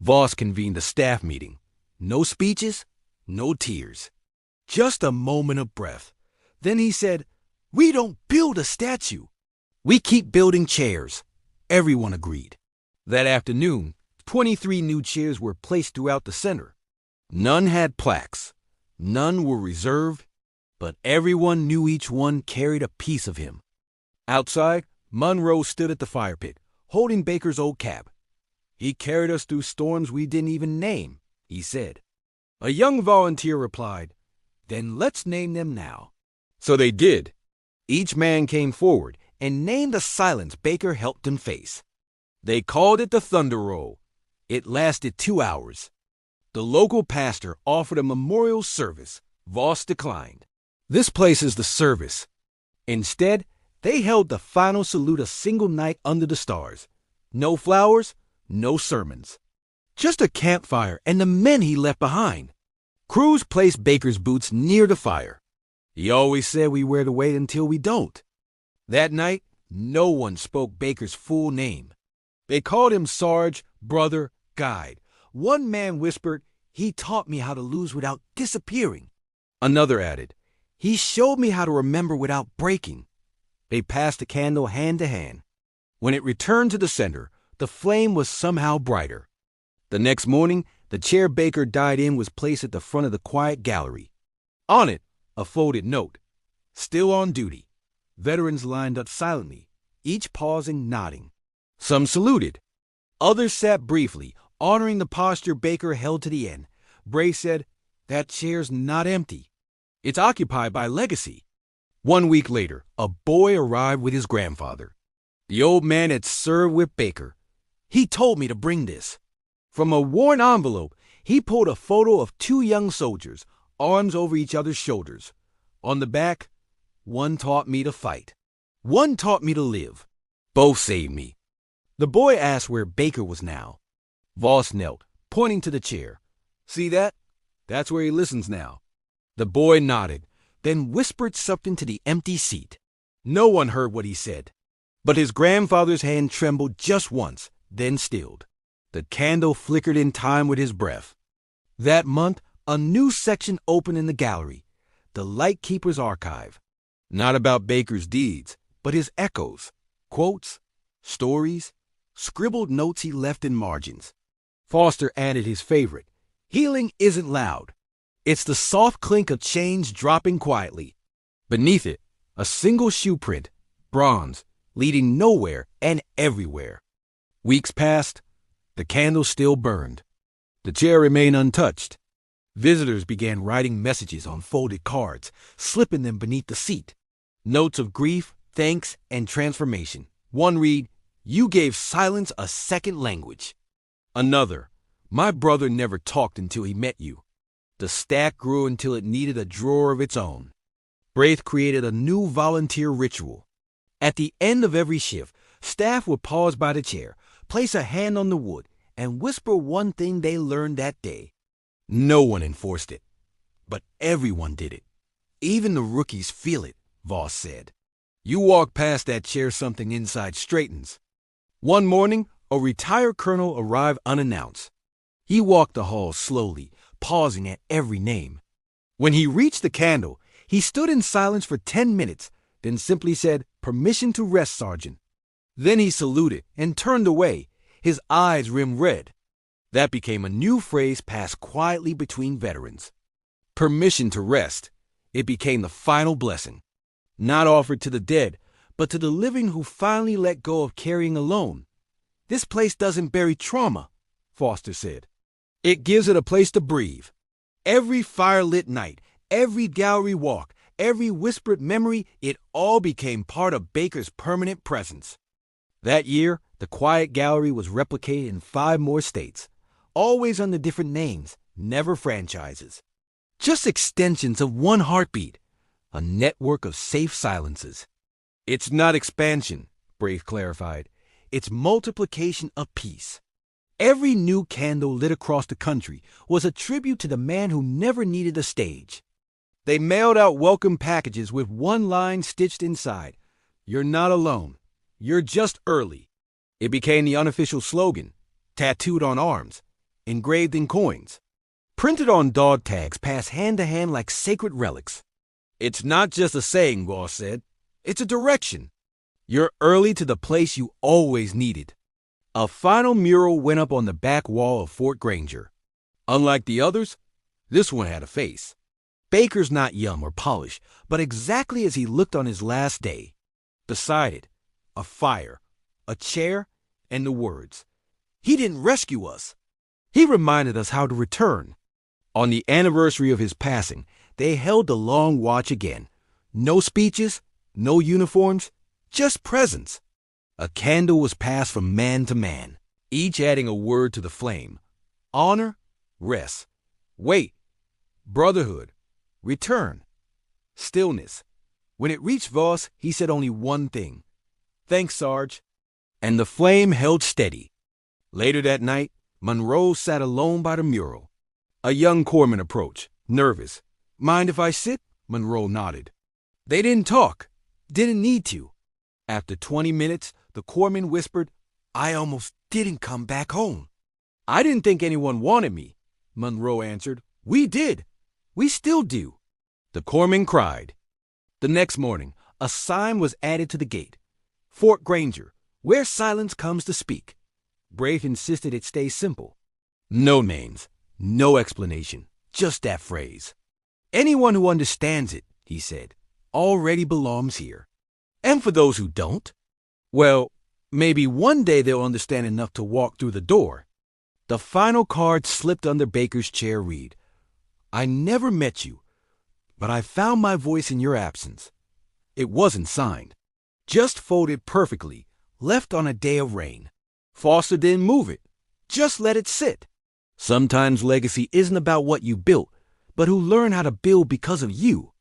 Voss convened a staff meeting. No speeches, no tears. Just a moment of breath. Then he said, "We don't build a statue. We keep building chairs." Everyone agreed. That afternoon, 23 new chairs were placed throughout the center. None had plaques. None were reserved, but everyone knew each one carried a piece of him. Outside, Monroe stood at the fire pit, holding Baker's old cap. "He carried us through storms we didn't even name," he said. A young volunteer replied, "Then let's name them now." So they did. Each man came forward and named the silence Baker helped him face. They called it the Thunder Roll. It lasted 2 hours. The local pastor offered a memorial service. Voss declined. "This place is the service." Instead, they held the final salute a single night under the stars. No flowers, no sermons. Just a campfire and the men he left behind. Crews placed Baker's boots near the fire. He always said we were to wait until we don't. That night, no one spoke Baker's full name. They called him Sarge, brother, guide. One man whispered, "He taught me how to lose without disappearing." Another added, "He showed me how to remember without breaking." They passed the candle hand to hand. When it returned to the center, the flame was somehow brighter. The next morning, the chair Baker died in was placed at the front of the quiet gallery. On it, a folded note. "Still on duty." Veterans lined up silently, each pausing, nodding. Some saluted. Others sat briefly, honoring the posture Baker held to the end. Braith said, "That chair's not empty. It's occupied by legacy." 1 week later, a boy arrived with his grandfather. The old man had served with Baker. "He told me to bring this." From a worn envelope, he pulled a photo of 2 young soldiers, arms over each other's shoulders. On the back, "One taught me to fight. One taught me to live. Both saved me." The boy asked where Baker was now. Voss knelt, pointing to the chair. "See that? That's where he listens now." The boy nodded, then whispered something to the empty seat. No one heard what he said, but his grandfather's hand trembled just once, then stilled. The candle flickered in time with his breath. That month, a new section opened in the gallery, the Lightkeeper's Archive. Not about Baker's deeds, but his echoes, quotes, stories, scribbled notes he left in margins. Foster added his favorite. Healing isn't loud. It's the soft clink of chains dropping quietly. Beneath it, a single shoe print, bronze, leading nowhere and everywhere. Weeks passed. The candle still burned. The chair remained untouched. Visitors began writing messages on folded cards, slipping them beneath the seat. Notes of grief, thanks, and transformation. One read, "You gave silence a second language." Another, "My brother never talked until he met you." The stack grew until it needed a drawer of its own. Braith created a new volunteer ritual. At the end of every shift, staff would pause by the chair, place a hand on the wood, and whisper one thing they learned that day. No one enforced it, but everyone did it. Even the rookies feel it, Voss said. You walk past that chair, something inside straightens. One morning, a retired colonel arrived unannounced. He walked the halls slowly, pausing at every name. When he reached the candle, he stood in silence for 10 minutes, then simply said, "Permission to rest, Sergeant." Then he saluted and turned away, his eyes rimmed red. That became a new phrase passed quietly between veterans. Permission to rest. It became the final blessing. Not offered to the dead, but to the living who finally let go of carrying alone. This place doesn't bury trauma, Foster said. It gives it a place to breathe. Every firelit night, every gallery walk, every whispered memory, it all became part of Baker's permanent presence. That year, the quiet gallery was replicated in 5 more states, always under different names, never franchises. Just extensions of one heartbeat, a network of safe silences. It's not expansion, Braith clarified. It's multiplication of peace. Every new candle lit across the country was a tribute to the man who never needed a stage. They mailed out welcome packages with one line stitched inside. You're not alone. You're just early. It became the unofficial slogan, tattooed on arms, engraved in coins. Printed on dog tags passed hand to hand like sacred relics. It's not just a saying, Ross said. It's a direction. You're early to the place you always needed. A final mural went up on the back wall of Fort Granger. Unlike the others, this one had a face. Baker's not young or polished, but exactly as he looked on his last day. Beside it, a fire, a chair, and the words, "He didn't rescue us. He reminded us how to return." On the anniversary of his passing, they held the long watch again. No speeches, no uniforms, just presence. A candle was passed from man to man, each adding a word to the flame. Honor, rest, wait, brotherhood, return, stillness. When it reached Voss, he said only one thing. "Thanks, Sarge." And the flame held steady. Later that night, Monroe sat alone by the mural. A young corpsman approached, nervous. "Mind if I sit?" Monroe nodded. They didn't talk, didn't need to. After 20 minutes, the corpsman whispered, "I almost didn't come back home." "I didn't think anyone wanted me," Monroe answered. "We did. We still do." The corpsman cried. The next morning, a sign was added to the gate. "Fort Granger, where silence comes to speak." Braith insisted it stay simple. No names, no explanation, just that phrase. "Anyone who understands it," he said, "already belongs here. And for those who don't, well, maybe one day they'll understand enough to walk through the door." The final card slipped under Baker's chair read, "I never met you, but I found my voice in your absence." It wasn't signed, just folded perfectly, left on a day of rain. Foster didn't move it, just let it sit. Sometimes legacy isn't about what you built, but who learn how to build because of you.